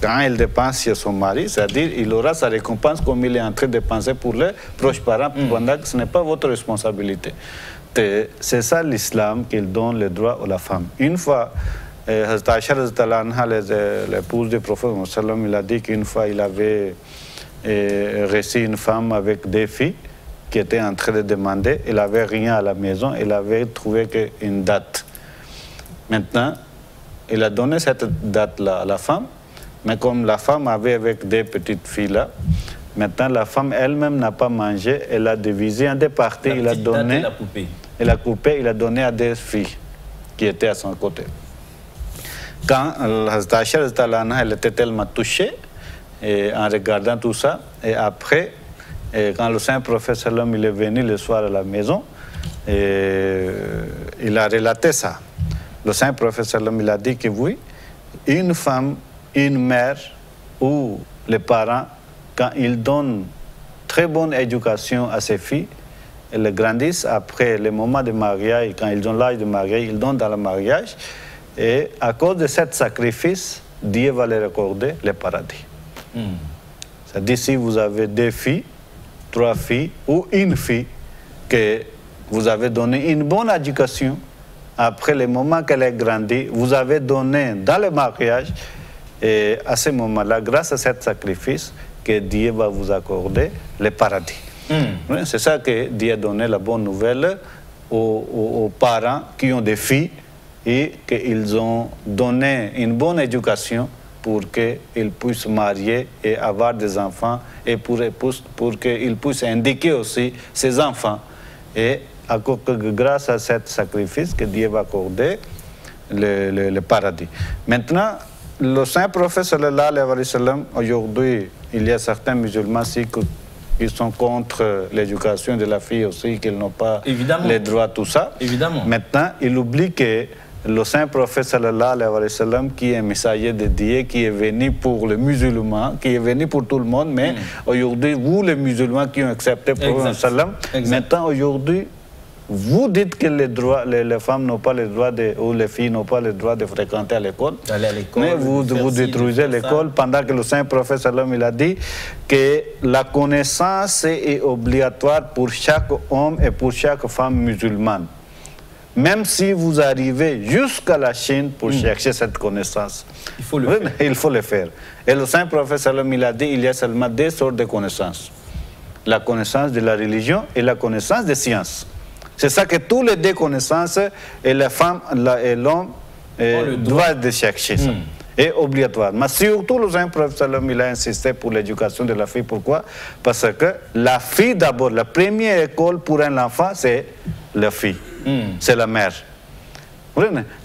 Quand il dépense chez son mari, c'est-à-dire il aura sa récompense comme il est en train de dépenser pour les proches parents, pendant que ce n'est pas votre responsabilité. C'est ça l'islam qu'il donne le droit à la femme. Une fois, Hazrat Aïcha, l'épouse du prophète, il a dit qu'une fois il avait reçu une femme avec des filles qui étaient en train de demander, il n'avait rien à la maison, il avait trouvé qu'une date. Maintenant, il a donné cette date-là à la femme, mais comme la femme avait avec des petites filles-là, maintenant la femme elle-même n'a pas mangé, elle a divisé en deux parties, il a donné, elle a coupé, il a donné à des filles qui étaient à son côté. Quand Hazrat Aïcha, elle était tellement touchée en regardant tout ça, et après, quand le Saint-Prophète sallam, il est venu le soir à la maison, il a relaté ça. Le Saint-Prophète sallam, il a dit que oui, une femme, une mère ou les parents, quand ils donnent très bonne éducation à ses filles, elles grandissent après le moment de mariage, quand ils ont l'âge de mariage, ils donnent dans le mariage, et à cause de ce sacrifice, Dieu va leur accorder le paradis. C'est-à-dire si vous avez 2 filles, 3 filles ou une fille, que vous avez donné une bonne éducation, après le moment qu'elle est grandie, vous avez donné dans le mariage, et à ce moment-là, grâce à ce sacrifice, que Dieu va vous accorder le paradis. C'est ça que Dieu a donné la bonne nouvelle aux parents qui ont des filles et qu'ils ont donné une bonne éducation pour qu'ils puissent marier et avoir des enfants et pour qu'ils puissent indiquer aussi ses enfants. Et grâce à ce sacrifice que Dieu va accorder le paradis. Maintenant, le Saint-Prophète sallallahu alayhi wa sallam, aujourd'hui, il y a certains musulmans qui sont contre l'éducation de la fille aussi, qu'ils n'ont pas les droits, tout ça. Maintenant, il oublie que le Saint-Prophète sallallahu alayhi wa sallam, qui est un messager de Dieu, qui est venu pour les musulmans, qui est venu pour tout le monde, mais aujourd'hui, vous les musulmans qui ont accepté le Prophète sallam, maintenant aujourd'hui, vous dites que les femmes n'ont pas le droit ou les filles n'ont pas le droit de fréquenter à l'école, mais vous détruisez l'école pendant que le Saint-Prophète sallam, il a dit que la connaissance est obligatoire pour chaque homme et pour chaque femme musulmane. même si vous arrivez jusqu'à la Chine pour chercher cette connaissance. Il faut le faire. Il faut le faire. Et le saint prophète sallam, il a dit, il y a seulement deux sortes de connaissances. La connaissance de la religion et la connaissance des sciences. C'est ça que tous les deux connaissances, et la femme et l'homme doivent chercher ça. Et obligatoire. Mais surtout, le saint prophète sallam, il a insisté pour l'éducation de la fille. Pourquoi? Parce que la fille d'abord, la première école pour un enfant, c'est la fille. C'est la mère.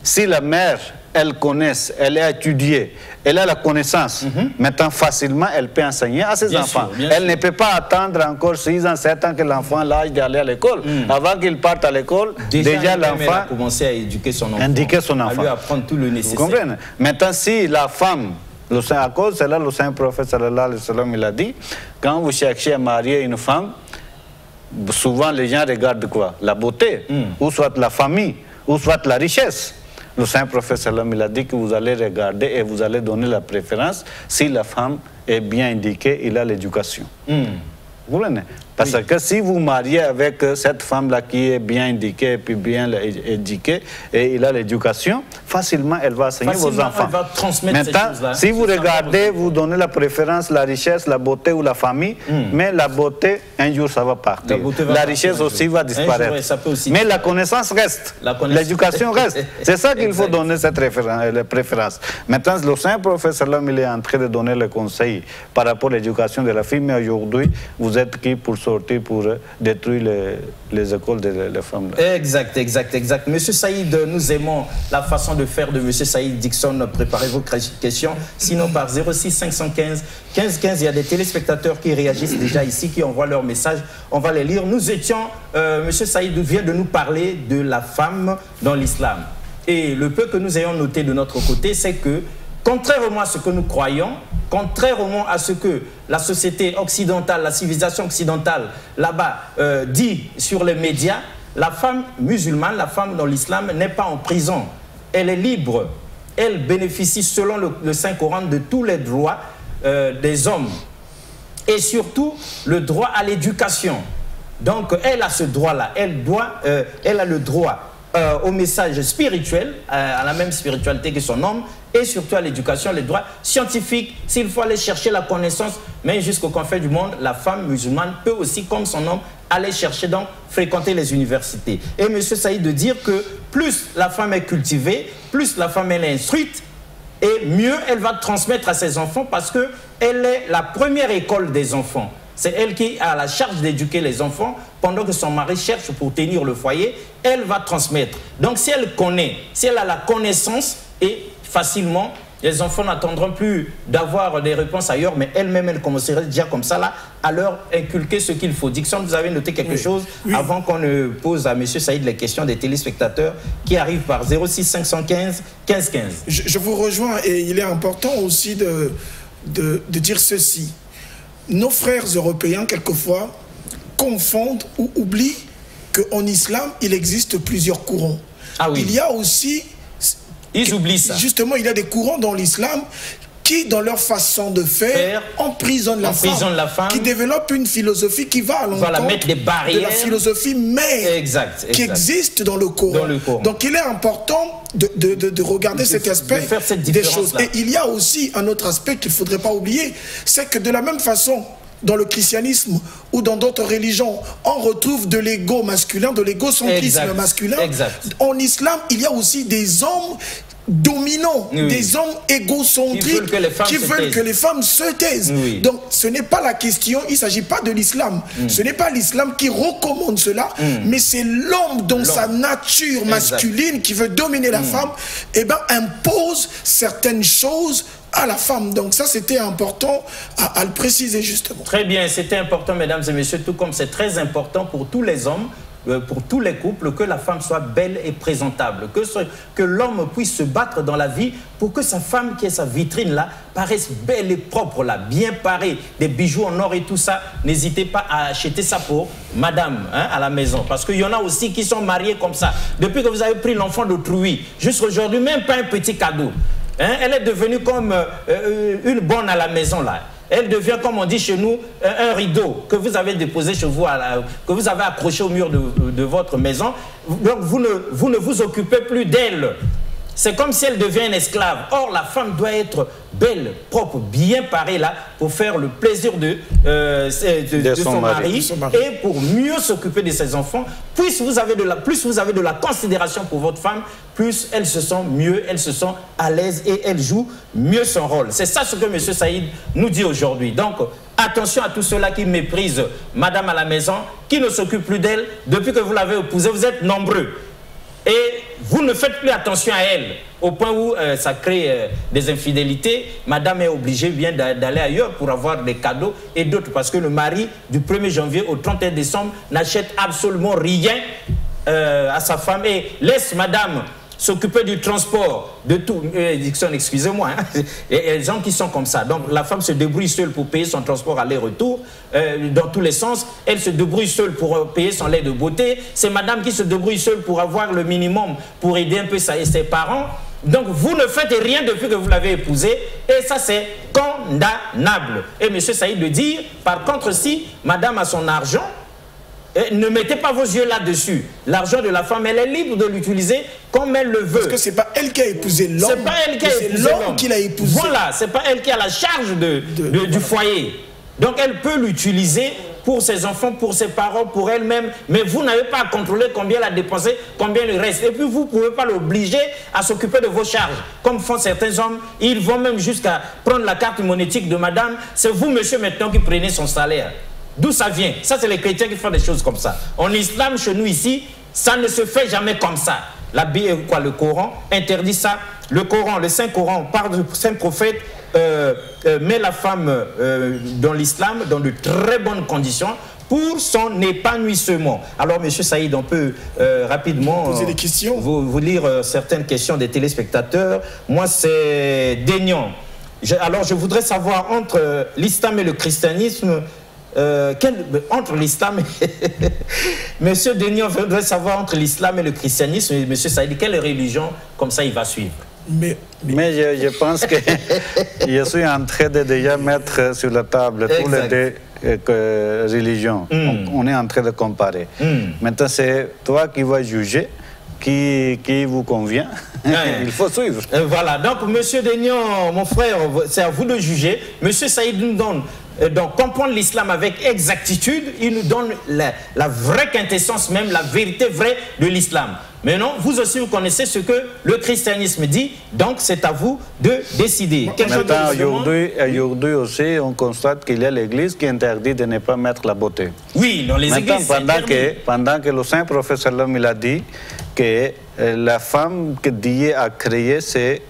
Si la mère, elle connaît, elle a étudié, elle a la connaissance, maintenant facilement, elle peut enseigner à ses enfants. Elle ne peut pas attendre encore 6 ans, 7 ans que l'enfant a l'âge d'aller à l'école. Avant qu'il parte à l'école, déjà l'enfant a commencé à éduquer son enfant. À lui apprendre tout le nécessaire. Vous comprenez? Maintenant, si la femme, à cause de cela, le saint prophète sallallahu alayhi wa sallam, il a dit, quand vous cherchez à marier une femme, souvent les gens regardent quoi? La beauté, ou soit la famille, ou soit la richesse. Le saint prophète sallam, il a dit que vous allez regarder et vous allez donner la préférence si la femme est bien indiquée, il a l'éducation. Vous voyez? Parce que si vous mariez avec cette femme-là qui est bien indiquée et puis bien éduquée et il a l'éducation, facilement elle va enseigner vos enfants. Elle va transmettre maintenant, ces choses-là. Si vous regardez, vous donnez la préférence, la richesse, la beauté ou la famille, mais la beauté, un jour ça va partir. La richesse aussi va disparaître. Mais la connaissance reste. L'éducation reste. C'est ça qu'il faut donner cette préférence. Maintenant, le saint prophète sallam, il est en train de donner le conseil par rapport à l'éducation de la fille, mais aujourd'hui, vous êtes qui pour sortir pour détruire les écoles des femmes là. Exact. Monsieur Saïd, nous aimons la façon de faire de Monsieur Saïd Dixon. Préparez vos questions. Sinon, par 06 515 15 15, il y a des téléspectateurs qui réagissent déjà ici, qui envoient leurs messages. On va les lire. Nous étions, Monsieur Saïd vient de nous parler de la femme dans l'islam. Et le peu que nous ayons noté de notre côté, c'est que, contrairement à ce que nous croyons, contrairement à ce que la société occidentale, la civilisation occidentale, là-bas, dit sur les médias, la femme musulmane, la femme dans l'islam n'est pas en prison. Elle est libre. Elle bénéficie, selon le Saint-Coran, de tous les droits des hommes. Et surtout, le droit à l'éducation. Donc, elle a ce droit-là. Elle a le droit au message spirituel, à la même spiritualité que son homme, et surtout à l'éducation, les droits scientifiques, s'il faut aller chercher la connaissance, mais jusqu'au confins du monde, la femme musulmane peut aussi, comme son homme, aller chercher, donc fréquenter les universités. Et M. Saïd de dire que plus la femme est cultivée, plus la femme est instruite, et mieux elle va transmettre à ses enfants parce qu'elle est la première école des enfants. C'est elle qui a la charge d'éduquer les enfants pendant que son mari cherche pour tenir le foyer. Elle va transmettre. Donc si elle connaît, si elle a la connaissance, et facilement, les enfants n'attendront plus d'avoir des réponses ailleurs, mais elle-même, elle commencerait déjà comme ça là, à leur inculquer ce qu'il faut. Dixon, vous avez noté quelque chose avant qu'on ne pose à M. Saïd les questions des téléspectateurs qui arrivent par 06 515 15 15. Je vous rejoins et il est important aussi de dire ceci. Nos frères européens, quelquefois, confondent ou oublient qu'en islam, il existe plusieurs courants. Ah oui. Il y a aussi... Ils oublient ça. Justement, il y a des courants dans l'islam qui, dans leur façon de faire, emprisonnent la femme, qui développent une philosophie qui va à l'encontre de la philosophie mère qui existe dans le Coran. Donc, il est important de regarder cet aspect des choses. Et il y a aussi un autre aspect qu'il ne faudrait pas oublier, c'est que de la même façon, dans le christianisme ou dans d'autres religions, on retrouve de l'ego masculin, de l'égocentrisme masculin. En islam, il y a aussi des hommes dominants, des hommes égocentriques qui veulent que les femmes se taisent. Donc ce n'est pas la question, il ne s'agit pas de l'islam. Ce n'est pas l'islam qui recommande cela, mais c'est l'homme dans sa nature masculine qui veut dominer la femme, et ben impose certaines choses à la femme. Donc ça, c'était important à le préciser justement. Très bien, c'était important, mesdames et messieurs, tout comme c'est très important pour tous les hommes, pour tous les couples, que la femme soit belle et présentable, que l'homme puisse se battre dans la vie pour que sa femme, qui est sa vitrine là, paraisse belle et propre là, bien parée, des bijoux en or et tout ça. N'hésitez pas à acheter ça pour madame à la maison, parce qu'il y en a aussi qui sont mariés comme ça. Depuis que vous avez pris l'enfant d'autrui, jusqu'aujourd'hui, même pas un petit cadeau. Elle est devenue comme une bonne à la maison là. Elle devient, comme on dit chez nous, un rideau que vous avez déposé chez vous, que vous avez accroché au mur de votre maison. Donc vous ne vous occupez plus d'elle. C'est comme si elle devient une esclave. Or, la femme doit être belle, propre, bien parée là, pour faire le plaisir de son mari et pour mieux s'occuper de ses enfants. Plus vous avez de la considération pour votre femme, plus elle se sent mieux, elle se sent à l'aise et elle joue mieux son rôle. C'est ça ce que M. Saïd nous dit aujourd'hui. Donc, attention à tous ceux-là qui méprisent madame à la maison, qui ne s'occupent plus d'elle. Depuis que vous l'avez épousée, vous êtes nombreux. Et vous ne faites plus attention à elle, au point où ça crée des infidélités. Madame est obligée bien d'aller ailleurs pour avoir des cadeaux et d'autres, parce que le mari, du 1er janvier au 31 décembre, n'achète absolument rien à sa femme et laisse madame s'occuper du transport, de tout. Excusez-moi, hein. Et les gens qui sont comme ça. Donc la femme se débrouille seule pour payer son transport aller-retour, dans tous les sens. Elle se débrouille seule pour payer son lait de beauté. C'est madame qui se débrouille seule pour avoir le minimum, pour aider un peu ses parents. Donc vous ne faites rien depuis que vous l'avez épousé. Et ça, c'est condamnable. Et M. Saïd le dit, par contre, si madame a son argent, ne mettez pas vos yeux là-dessus. L'argent de la femme, elle est libre de l'utiliser comme elle le veut. Parce que ce n'est pas elle qui a épousé l'homme. C'est pas elle qui a épousé l'homme qui l'a épousé. Voilà, c'est pas elle qui a la charge du foyer. Donc elle peut l'utiliser pour ses enfants, pour ses parents, pour elle-même. Mais vous n'avez pas à contrôler combien elle a dépensé, combien il reste. Et puis vous ne pouvez pas l'obliger à s'occuper de vos charges. Comme font certains hommes, ils vont même jusqu'à prendre la carte monétique de madame. C'est vous, monsieur, maintenant, qui prenez son salaire. D'où ça vient? Ça, c'est les chrétiens qui font des choses comme ça. En islam, chez nous ici, ça ne se fait jamais comme ça. La Bible, le Coran interdit ça. Le Coran, le Saint-Coran, par le Saint-Prophète, met la femme dans l'islam dans de très bonnes conditions pour son épanouissement. Alors, M. Saïd, on peut rapidement poser des questions. Vous lire certaines questions des téléspectateurs. Moi, c'est Daignan. Alors, je voudrais savoir, entre l'islam et le christianisme, entre l'islam Monsieur Daignan voudrait savoir entre l'islam et le christianisme, et Monsieur Saïd, quelle religion, comme ça il va suivre. Mais je pense que je suis en train de déjà mettre sur la table tous les deux religions. On est en train de comparer. Maintenant, c'est toi qui vas juger qui vous convient. Il faut suivre. Voilà, donc Monsieur Daignan, mon frère, c'est à vous de juger. Monsieur Saïd nous donne, donc comprendre l'islam avec exactitude, il nous donne la vraie quintessence, même la vérité vraie de l'islam. Maintenant, vous aussi, vous connaissez ce que le christianisme dit, donc c'est à vous de décider. Maintenant, aujourd'hui aussi, on constate qu'il y a l'Église qui interdit de ne pas mettre la beauté. Oui, dans les églises, pendant que le Saint Prophète il a dit que la femme que Dieu a créée, c'est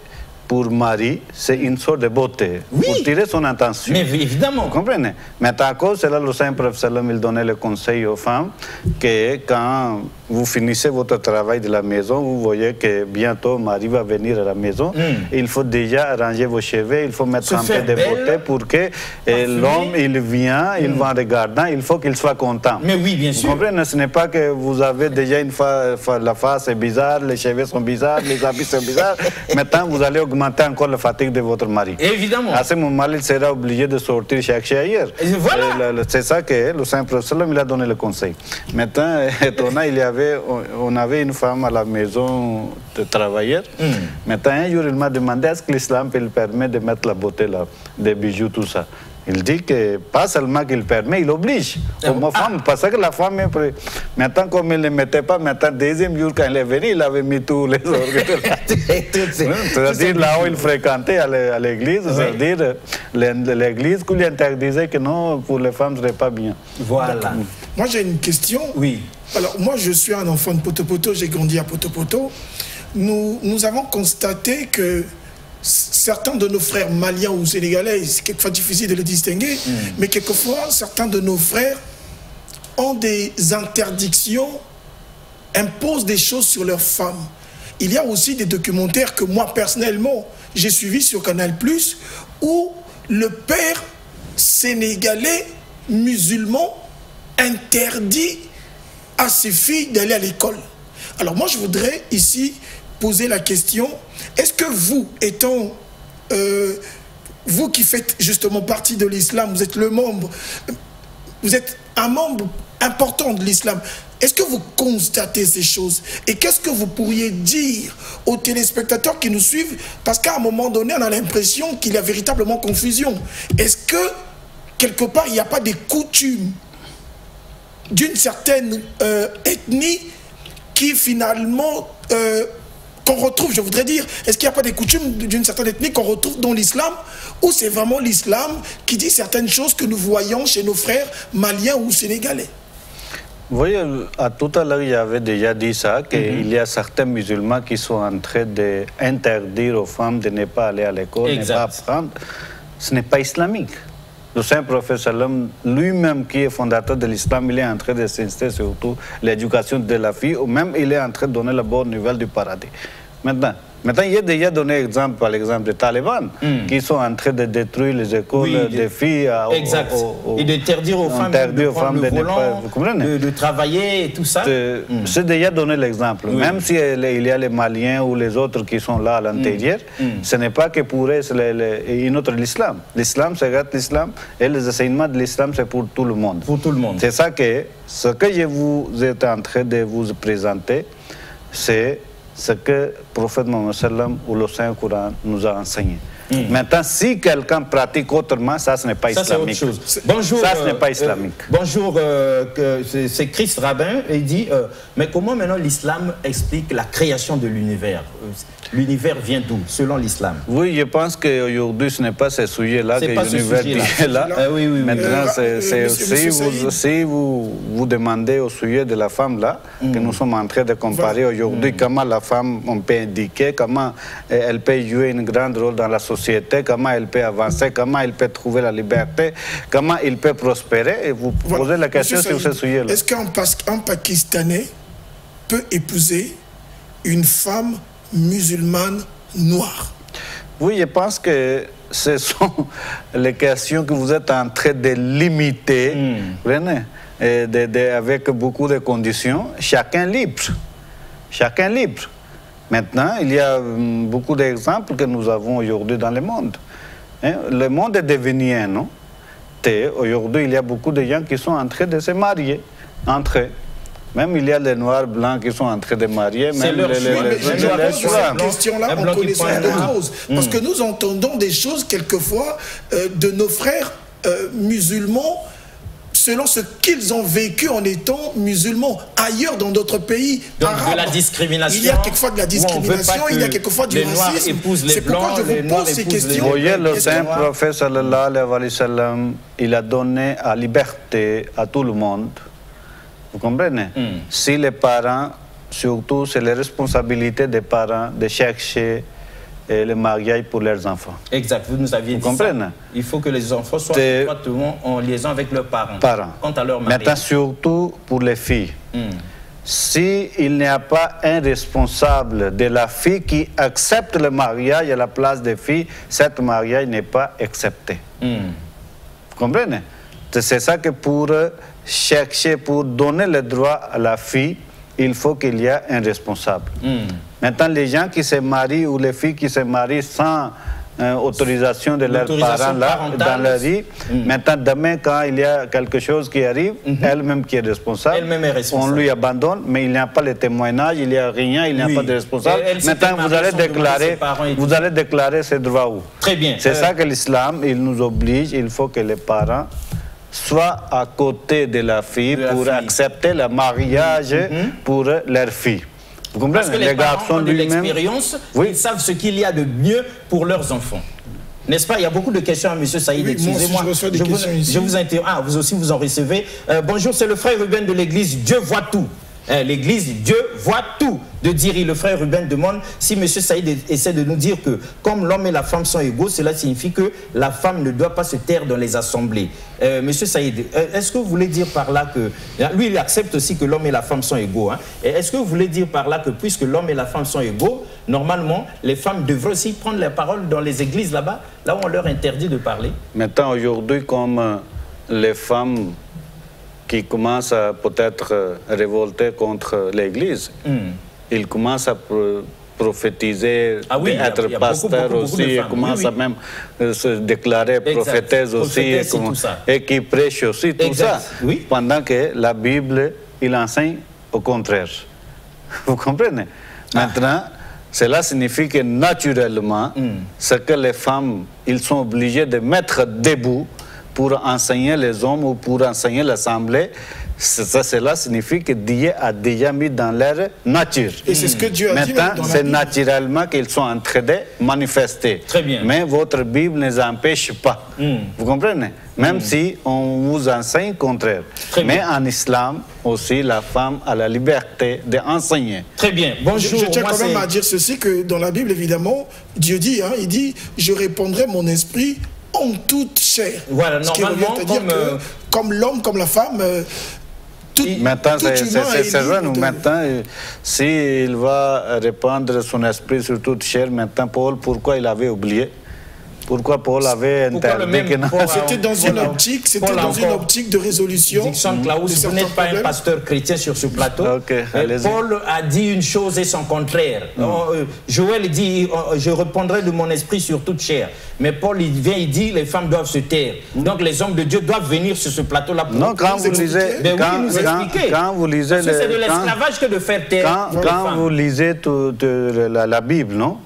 pour mari, c'est une sorte de beauté, pour tirer son intention. Mais évidemment. Vous comprenez? Mais à cause de cela, le Saint Prophète il donnait le conseil aux femmes que quand vous finissez votre travail de la maison, vous voyez que bientôt mari va venir à la maison, il faut déjà arranger vos cheveux, il faut mettre un peu de beauté pour que l'homme, il vient, il va en regardant, il faut qu'il soit content. Mais oui, bien sûr. Vous comprenez? Ce n'est pas que vous avez déjà la face est bizarre, les cheveux sont bizarres, les habits sont bizarres. Maintenant, vous allez augmenter encore la fatigue de votre mari. Évidemment. À ce moment, il sera obligé de sortir chercher ailleurs. Voilà. C'est ça que le Saint Prophète il a donné le conseil. Maintenant, étonnant, on avait une femme à la maison de travailleur. Maintenant, un jour, il m'a demandé est-ce que l'islam peut permettre de mettre la beauté là, des bijoux, tout ça. Il dit que pas seulement qu'il permet, il oblige aux femmes, parce que la femme est prête. Maintenant, comme il ne le mettait pas, maintenant, deuxième jour, quand il est venu, il avait mis tous les organes. C'est-à-dire là où il fréquentait à l'église, c'est-à-dire l'église qui lui interdisait que non, pour les femmes, ce n'est pas bien. Voilà. Moi, j'ai une question. Oui. Alors, moi, je suis un enfant de Poto-Poto, j'ai grandi à Poto-Poto. Nous avons constaté que certains de nos frères maliens ou sénégalais, c'est quelquefois difficile de le distinguer, mais quelquefois, certains de nos frères ont des interdictions, imposent des choses sur leurs femmes. Il y a aussi des documentaires que moi, personnellement, j'ai suivis sur Canal+, où le père sénégalais musulman interdit à ses filles d'aller à l'école. Alors moi, je voudrais ici poser la question, est-ce que vous, étant vous qui faites justement partie de l'islam, vous êtes le membre, vous êtes un membre important de l'islam. Est-ce que vous constatez ces choses? Et qu'est-ce que vous pourriez dire aux téléspectateurs qui nous suivent? Parce qu'à un moment donné, on a l'impression qu'il y a véritablement confusion. Est-ce que, quelque part, il n'y a pas des coutumes d'une certaine ethnie qui, finalement, qu'on retrouve, je voudrais dire, est-ce qu'il n'y a pas des coutumes d'une certaine ethnie qu'on retrouve dans l'islam? Ou c'est vraiment l'islam qui dit certaines choses que nous voyons chez nos frères maliens ou sénégalais? Vous voyez, tout à l'heure, il avait déjà dit ça, qu'il y a certains musulmans qui sont en train d'interdire aux femmes de ne pas aller à l'école, de ne pas apprendre. Ce n'est pas islamique. Le Saint-Prophète Sallam, lui-même qui est fondateur de l'islam, il est en train de s'insister surtout l'éducation de la fille, ou même il est en train de donner la bonne nouvelle du paradis. Maintenant, il a déjà donné exemple, par exemple, des talibans qui sont en train de détruire les écoles des filles. Exact. Et d'interdire aux femmes de prendre le volant, de travailler et tout ça. C'est déjà donné l'exemple. Même s'il y a les Maliens ou les autres qui sont là à l'intérieur, ce n'est pas que pour eux, c'est une autre l'islam. L'islam, c'est l'islam et les enseignements de l'islam, c'est pour tout le monde. Pour tout le monde. C'est ça que ce que je vous êtes en train de vous présenter, c'est ce que le prophète Mohammed sallam ou le Saint-Coran nous a enseigné. Maintenant, si quelqu'un pratique autrement, ça, ce n'est pas islamique. C'est autre chose. Bonjour, ça, ce n'est pas islamique. Bonjour, c'est Christ Rabin, et il dit, mais comment maintenant l'islam explique la création de l'univers? L'univers vient d'où, selon l'islam? Oui, je pense qu'aujourd'hui, ce n'est pas ce sujet-là que l'univers est là. Maintenant, si vous demandez au sujet de la femme là, que nous sommes en train de comparer aujourd'hui, comment la femme, on peut indiquer, comment elle peut jouer un grand rôle dans la société, comment elle peut avancer, comment elle peut trouver la liberté, comment il peut prospérer, et vous posez la question sur ce sujet-là. Est-ce qu'un Pakistanais peut épouser une femme musulmane noire? Oui, je pense que ce sont les questions que vous êtes en train de limiter, avec beaucoup de conditions. Chacun libre. Chacun libre. Maintenant, il y a beaucoup d'exemples que nous avons aujourd'hui dans le monde. Le monde est devenu un, non? Aujourd'hui, il y a beaucoup de gens qui sont en train de se marier entre eux. Même il y a les noirs blancs qui sont en train de marier. C'est leur choix. Cette question-là, on connaissance de cause. Parce que nous entendons des choses, quelquefois, de nos frères musulmans, selon ce qu'ils ont vécu en étant musulmans. Ailleurs, dans d'autres pays arabes, de la discrimination. Il y a quelquefois de la discrimination, il y a quelquefois du racisme. C'est pourquoi je vous pose ces questions. Vous voyez, le Saint-Prophète, sallallahu alayhi wa sallam, il a donné la liberté à tout le monde. Vous comprenez? Si les parents, surtout, c'est la responsabilité des parents de chercher le mariage pour leurs enfants. Exact, vous nous aviez dit ça. Il faut que les enfants soient en liaison avec leurs parents. Quant à leur mariage. Maintenant, surtout pour les filles. S'il n'y a pas un responsable de la fille qui accepte le mariage à la place des filles, cet mariage n'est pas accepté. Vous comprenez? C'est ça que pour chercher, pour donner le droit à la fille, il faut qu'il y ait un responsable. Maintenant, les gens qui se marient ou les filles qui se marient sans autorisation de leurs parents là, dans la vie, maintenant, demain, quand il y a quelque chose qui arrive, elle-même qui est responsable, on lui abandonne, mais il n'y a pas le témoignage, il n'y a rien, il n'y a pas de responsable. Maintenant, vous allez déclarer ses droits où? Très bien. C'est ça que l'islam, il nous oblige, il faut que les parents soit à côté de la fille pour accepter le mariage pour leur fille. Vous comprenez? Parce que les parents ont de l'expérience, ils savent ce qu'il y a de mieux pour leurs enfants. N'est-ce pas? Il y a beaucoup de questions à M. Saïd. Excusez-moi. Je vous interromps. Ah, vous aussi, vous en recevez. Bonjour, c'est le frère Ruben de l'église Dieu voit tout. L'église Dieu voit tout. De dire, le frère Ruben demande si M. Saïd essaie de nous dire que comme l'homme et la femme sont égaux, cela signifie que la femme ne doit pas se taire dans les assemblées. M. Saïd, est-ce que vous voulez dire par là que... Lui, il accepte aussi que l'homme et la femme sont égaux. Est-ce que vous voulez dire par là que puisque l'homme et la femme sont égaux, normalement, les femmes devraient aussi prendre la parole dans les églises là-bas, là où on leur interdit de parler? Maintenant, aujourd'hui, comme les femmes qui commencent à peut-être révolter contre l'Église, ils commencent à prophétiser, être pasteur aussi, et commence à même se déclarer prophétesse aussi, et qui prêche aussi, tout ça. Pendant que la Bible, il enseigne au contraire. Vous comprenez? Maintenant, cela signifie que naturellement, ce que les femmes, ils sont obligés de mettre debout pour enseigner les hommes ou pour enseigner l'Assemblée, cela signifie que Dieu a déjà mis dans leur nature. Et c'est ce que Dieu a dit. Maintenant, c'est naturellement qu'ils sont en train de manifester. Très bien. Mais votre Bible ne les empêche pas. Vous comprenez? Même si on vous enseigne le contraire. Mais en islam aussi, la femme a la liberté d'enseigner. Très bien. Bonjour. Je tiens quand même à dire ceci, que dans la Bible, évidemment, Dieu dit, il dit, je répandrai mon esprit en toute chair. Voilà, normalement, comme l'homme, comme la femme, maintenant, c'est vrai, nous, maintenant, s'il va répandre son esprit sur toute chair, maintenant, Paul, pourquoi il avait oublié? Pourquoi Paul avait interdit que... C'était dans une optique, de résolution. Dixon Klaus, vous n'êtes pas un pasteur chrétien sur ce plateau. Paul a dit une chose et son contraire. Joël dit, je répondrai de mon esprit sur toute chair. Mais Paul, il vient, il dit, les femmes doivent se taire. Donc les hommes de Dieu doivent venir sur ce plateau-là pour nous expliquer. Quand vous lisez... C'est de l'esclavage que de faire taire. Quand vous lisez la Bible, non?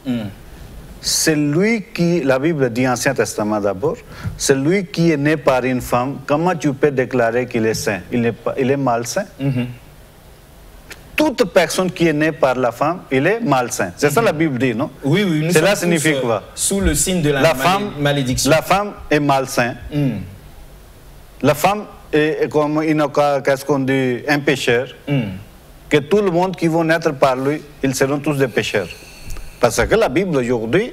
C'est lui qui, la Bible dit Ancien Testament d'abord, c'est lui qui est né par une femme. Comment tu peux déclarer qu'il est saint? Il est malsain. Toute personne qui est née par la femme, il est malsain. C'est ça la Bible dit, non? Oui, oui. Cela signifie quoi? Sous le signe de la malédiction. La femme est malsain. La femme est comme, qu'est-ce qu'on dit, un pécheur. Que tout le monde qui va naître par lui, ils seront tous des pécheurs. Parce que la Bible aujourd'hui,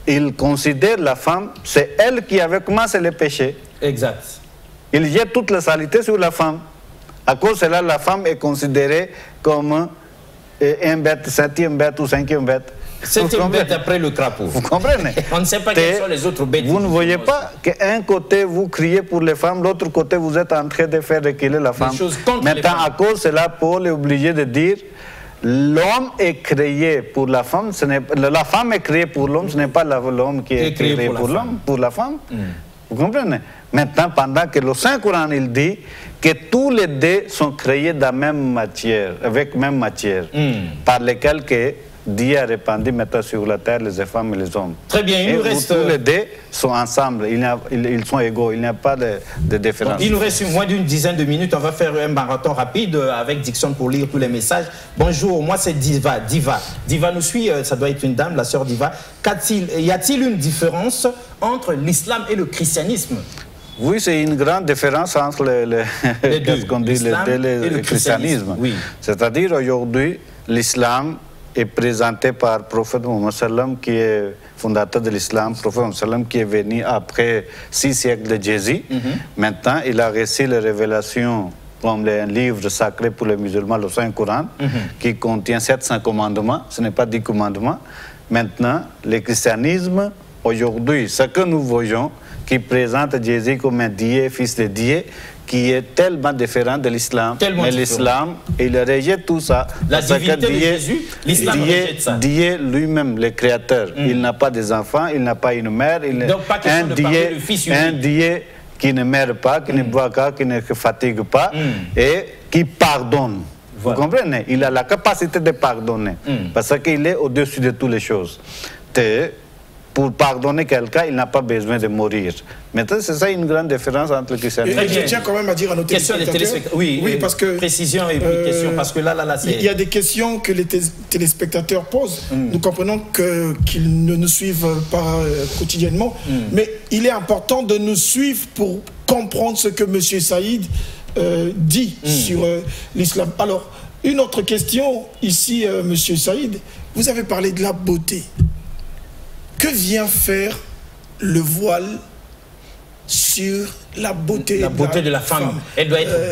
il considère la femme, c'est elle qui avait commencé le péché. Exact. Il jette toute la saleté sur la femme. À cause de cela, la femme est considérée comme une bête, 7e bête ou 5e bête. 7e bête après le crapaud. Vous comprenez? On ne sait pas quelles sont les autres bêtes. Vous ne voyez pas qu'un côté vous criez pour les femmes, l'autre côté vous êtes en train de faire reculer la femme. Maintenant, à cause de cela, Paul est obligé de dire... L'homme est créé pour la femme, la femme est créée pour l'homme, ce n'est pas l'homme qui est créé pour l'homme, pour la femme. Vous comprenez? Maintenant, pendant que le Saint-Coran, il dit que tous les deux sont créés de la même matière, avec même matière, par lesquelles que Dieu a répandu maintenant sur la terre les femmes et les hommes. Très bien, il nous reste... Tous les deux sont ensemble, ils sont égaux, il n'y a pas de différence. Il nous reste moins d'une dizaine de minutes, on va faire un marathon rapide avec Dixon pour lire tous les messages. Bonjour, moi c'est Diva. Diva nous suit, ça doit être une dame, la sœur Diva. Y a-t-il une différence entre l'islam et le christianisme? Oui, c'est une grande différence entre le christianisme. Oui. C'est-à-dire aujourd'hui, l'islam est présenté par le prophète Mohammed qui est fondateur de l'islam, prophète Mohammed qui est venu après 6 siècles de Jésus. Maintenant, il a reçu les révélations comme un livre sacré pour les musulmans, le Saint-Coran, qui contient 700 commandements, ce n'est pas 10 commandements. Maintenant, le christianisme, aujourd'hui, ce que nous voyons, qui présente Jésus comme un Dieu, fils de Dieu, qui est tellement différent de l'islam. Mais l'islam, il rejette tout ça. La divinité de Jésus, l'islam rejette ça. Dieu lui-même, le créateur, il n'a pas des enfants, il n'a pas une mère. Donc pas question de parler du fils unique. Un Dieu qui ne meurt pas, qui ne boit pas, qui ne fatigue pas, et qui pardonne. Vous comprenez? Il a la capacité de pardonner, parce qu'il est au-dessus de toutes les choses. Pour pardonner quelqu'un, il n'a pas besoin de mourir. Maintenant, c'est ça une grande différence entre le christianisme. Je tiens quand même à dire à nos téléspectateurs. Oui, parce que précision et puis question, parce que là, c'est... Il y a des questions que les téléspectateurs posent. Nous comprenons qu'ils ne nous suivent pas quotidiennement, mais il est important de nous suivre pour comprendre ce que M. Saïd dit sur l'islam. Alors, une autre question ici, M. Saïd. Vous avez parlé de la beauté. Que vient faire le voile sur la beauté de la femme? Elle doit être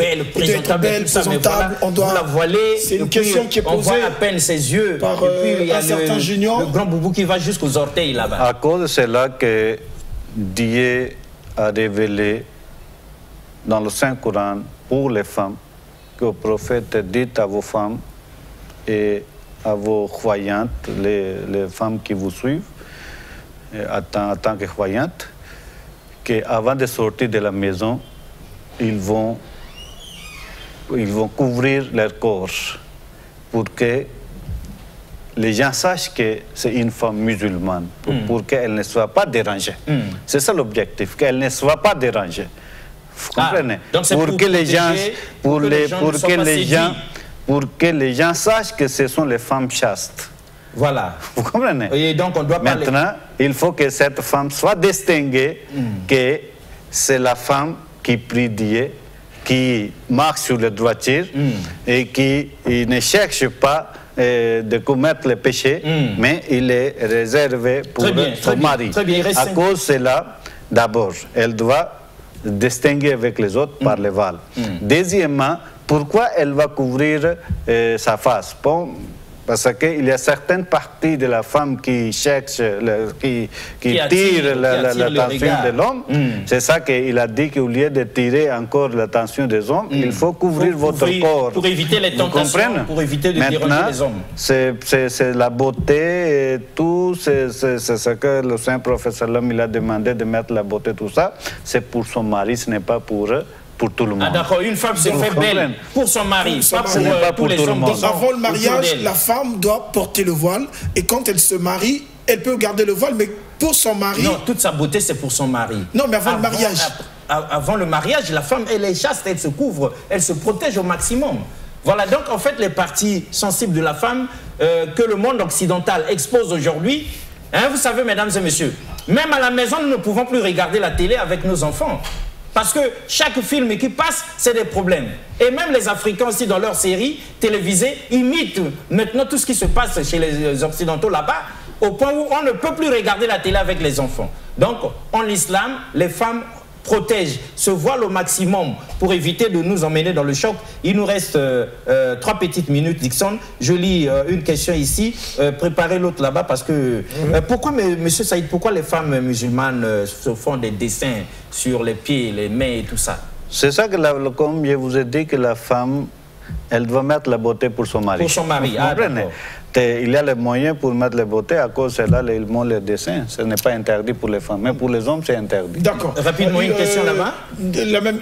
belle, présentable, on doit la voiler. C'est une question qui est posée. On voit à peine ses yeux. Par un certain junior. Le grand boubou qui va jusqu'aux orteils là-bas. À cause de cela que Dieu a révélé dans le Saint-Coran pour les femmes que le prophète dit à vos femmes et à vos croyantes, les femmes qui vous suivent en tant que croyantes, qu'avant de sortir de la maison, ils vont couvrir leur corps pour que les gens sachent que c'est une femme musulmane, pour qu'elle ne soit pas dérangée. C'est ça l'objectif, qu'elle ne soit pas dérangée. Vous comprenez? Donc c'est pour que les gens sachent que ce sont les femmes chastes. Voilà. Vous comprenez? Et donc on doit parler... Maintenant, il faut que cette femme soit distinguée, que c'est la femme qui prie Dieu, qui marche sur le droiture et qui ne cherche pas de commettre le péché, mais il est réservé pour son mari. À cause de cela, d'abord, elle doit distinguer avec les autres par le voile. Deuxièmement, pourquoi elle va couvrir sa face? Bon, parce qu'il y a certaines parties de la femme qui cherchent, qui tirent l'attention de l'homme. C'est ça qu'il a dit, qu'au lieu de tirer encore l'attention des hommes, il faut couvrir votre corps. Pour éviter les tentations, pour éviter de déranger les hommes. C'est la beauté et tout, c'est ce que le Saint Prophète Sallam il a demandé de mettre la beauté, tout ça. C'est pour son mari, ce n'est pas pour tout le monde. Ah d'accord, une femme se fait belle pour son mari, pas pour tous les hommes. Donc avant le mariage, la femme doit porter le voile et quand elle se marie, elle peut garder le voile, mais pour son mari... Non, toute sa beauté c'est pour son mari. Non, mais avant le mariage. Avant le mariage, la femme, elle est chaste, elle se couvre, elle se protège au maximum. Voilà, donc en fait les parties sensibles de la femme que le monde occidental expose aujourd'hui, hein, vous savez mesdames et messieurs, même à la maison nous ne pouvons plus regarder la télé avec nos enfants. Parce que chaque film qui passe, c'est des problèmes. Et même les Africains aussi, dans leurs séries télévisées, imitent maintenant tout ce qui se passe chez les Occidentaux là-bas, au point où on ne peut plus regarder la télé avec les enfants. Donc, en islam, les femmes protègent, se voilent au maximum pour éviter de nous emmener dans le choc. Il nous reste 3 petites minutes, Dixon. Je lis une question ici. Préparez l'autre là-bas parce que... pourquoi, monsieur Saïd, pourquoi les femmes musulmanes se font des dessins sur les pieds, les mains et tout ça? C'est ça que, comme je vous ai dit, que la femme, elle doit mettre la beauté pour son mari. Pour son mari, vous comprenez? Il y a les moyens pour mettre la beauté, à cause de cela, ils montrent les dessins. Ce n'est pas interdit pour les femmes, mais pour les hommes, c'est interdit. D'accord. Rapidement, une question là-bas.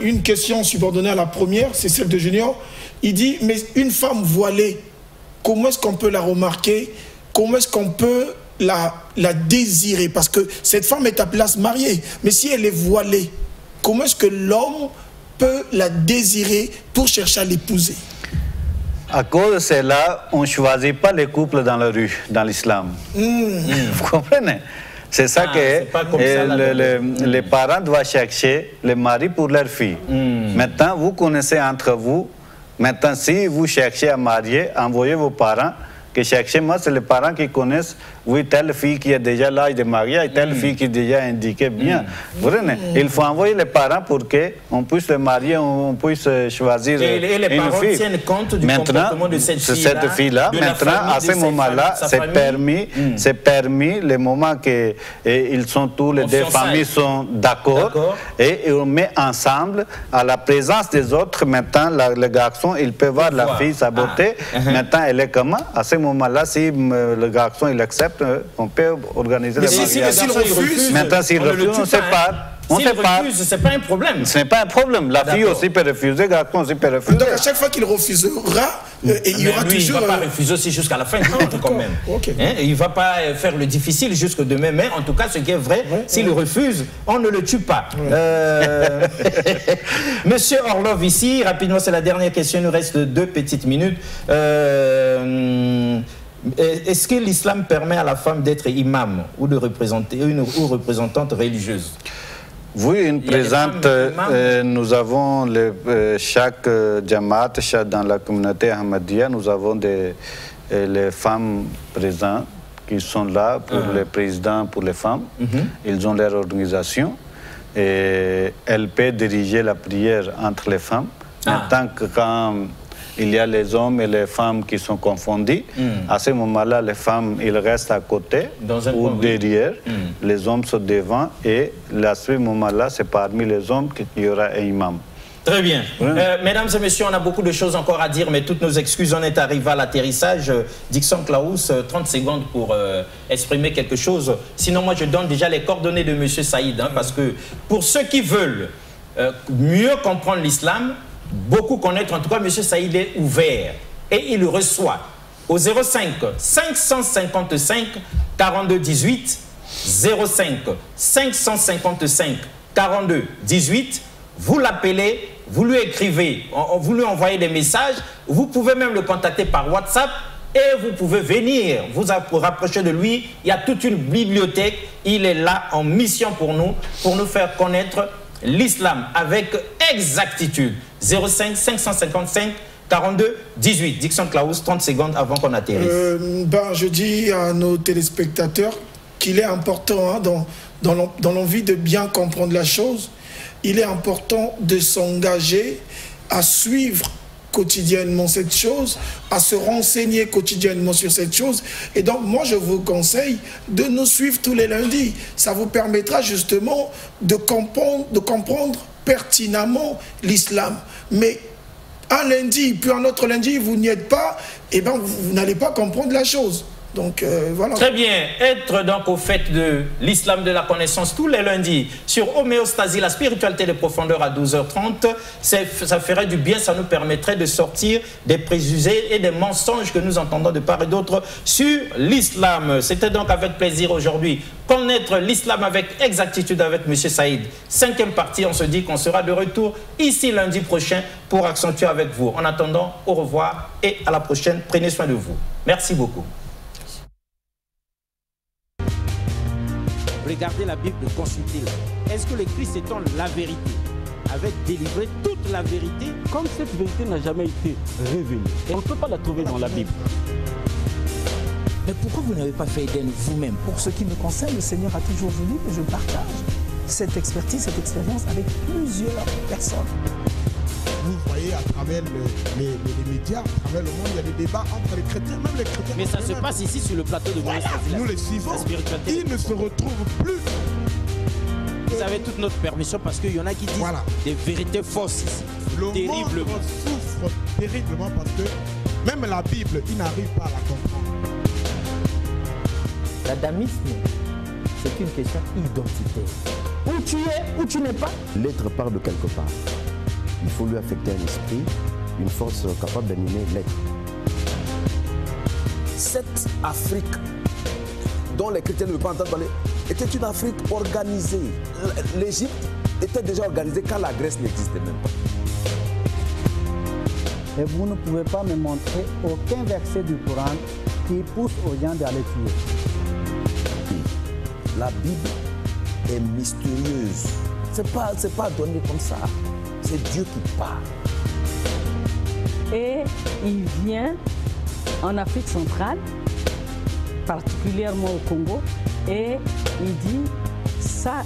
Une question subordonnée à la première, c'est celle de Junior. Il dit, mais une femme voilée, comment est-ce qu'on peut la remarquer? Comment est-ce qu'on peut la désirer? Parce que cette femme est appelée à se marier. Mais si elle est voilée, comment est-ce que l'homme peut la désirer pour chercher à l'épouser? À cause de cela, on ne choisit pas les couples dans la rue, dans l'islam. Vous comprenez? C'est ça que les parents doivent chercher les maris pour leur fille. Maintenant, vous connaissez entre vous. Maintenant, si vous cherchez à marier, envoyez vos parents. Que cherchez, moi, c'est les parents qui connaissent, oui, telle fille qui a déjà l'âge de mariage, telle fille qui est déjà indiquée bien. Vous voyez, il faut envoyer les parents pour qu'on puisse le marier, on puisse choisir et les une parents fille. Tiennent compte du comportement de cette fille-là. Maintenant, à ce moment-là, c'est permis, le moment que ils sont tous les deux familles sont d'accord, et on met ensemble, à la présence des autres, maintenant, le garçon, il peut voir la fille, sa beauté, maintenant, elle est comment? À ce moment-là, si le garçon il accepte, on peut organiser le mariage. S'il refuse, maintenant, s'il refuse, on sépare. S'il refuse, ce n'est pas un problème. Ce n'est pas un problème. La fille aussi peut refuser, le garçon aussi peut refuser. Donc à chaque fois qu'il refusera, il y aura toujours... Il ne va pas refuser aussi jusqu'à la fin du compte quand même. Hein? Il ne va pas faire le difficile jusque demain, mais en tout cas, ce qui est vrai, s'il refuse, on ne le tue pas. Monsieur Orlov ici, rapidement, c'est la dernière question, il nous reste 2 petites minutes. Est-ce que l'islam permet à la femme d'être imam ou de représenter ou représentante religieuse? Oui, une présente, nous avons chaque Jamaat, dans la communauté Ahmadiyya, nous avons les femmes présentes qui sont là pour les présidents, pour les femmes. Ils ont leur organisation et elles peuvent diriger la prière entre les femmes. En tant que quand il y a les hommes et les femmes qui sont confondus, à ce moment-là, les femmes, ils restent à côté ou derrière, les hommes sont devant et à ce moment-là, c'est parmi les hommes qu'il y aura un imam. Très bien. Mesdames et messieurs, on a beaucoup de choses encore à dire, mais toutes nos excuses, on est arrivé à l'atterrissage. Dixon Klaus, 30 secondes pour exprimer quelque chose. Sinon, moi, je donne déjà les coordonnées de M. Saïd, hein, parce que pour ceux qui veulent mieux comprendre l'islam, beaucoup connaître, en tout cas, M. Saïd est ouvert et il reçoit au 05 555 42 18, 05 555 42 18. Vous l'appelez, vous lui écrivez, vous lui envoyez des messages, vous pouvez même le contacter par WhatsApp et vous pouvez venir vous rapprocher de lui. Il y a toute une bibliothèque, il est là en mission pour nous faire connaître l'islam avec exactitude. 05 555 42 18. Dixon Klaus, 30 secondes avant qu'on atterrisse. Je dis à nos téléspectateurs qu'il est important, hein, dans l'envie de bien comprendre la chose, il est important de s'engager à suivre quotidiennement cette chose, à se renseigner quotidiennement sur cette chose. Et donc, moi, je vous conseille de nous suivre tous les lundis. Ça vous permettra justement de comprendre pertinemment l'islam. Mais un lundi, puis un autre lundi, vous n'y êtes pas, et bien, vous n'allez pas comprendre la chose. Donc, voilà. Très bien. Être donc au fait de l'islam de la connaissance tous les lundis sur Homéostasie, la spiritualité des profondeurs à 12h30, ça ferait du bien, ça nous permettrait de sortir des préjugés et des mensonges que nous entendons de part et d'autre sur l'islam. C'était donc avec plaisir aujourd'hui connaître l'islam avec exactitude avec M. Saïd. 5e partie, on se dit qu'on sera de retour ici lundi prochain pour accentuer avec vous. En attendant, au revoir et à la prochaine. Prenez soin de vous. Merci beaucoup. Regardez la Bible, consultez-la. Est-ce que le Christ étant la vérité avait délivré toute la vérité? Comme cette vérité n'a jamais été révélée, on ne peut pas la trouver dans la Bible. Mais pourquoi vous n'avez pas fait Éden vous-même? Pour ce qui me concerne, le Seigneur a toujours voulu que je partage cette expertise, cette expérience avec plusieurs personnes. Vous voyez à travers les médias, à travers le monde, il y a des débats entre les chrétiens, même les chrétiens. Mais ça se passe ici sur le plateau de voilà, nous les suivons. Ils ne se retrouvent plus. Vous avez toute notre permission parce qu'il y en a qui disent des vérités fausses ici. Le monde souffre terriblement parce que même la Bible, ils n'arrivent pas à la comprendre. L'adamisme, c'est une question identitaire. Où tu es, où tu n'es pas. L'être part de quelque part. Il faut lui affecter un esprit, une force capable d'animer l'être. Cette Afrique dont les chrétiens ne veulent pas entendre parler était une Afrique organisée. L'Égypte était déjà organisée quand la Grèce n'existait même pas. Et vous ne pouvez pas me montrer aucun verset du Coran qui pousse aux gens d'aller tuer. La Bible est mystérieuse. C'est pas donné comme ça. C'est Dieu qui parle. Et il vient en Afrique centrale, particulièrement au Congo, et il dit ça.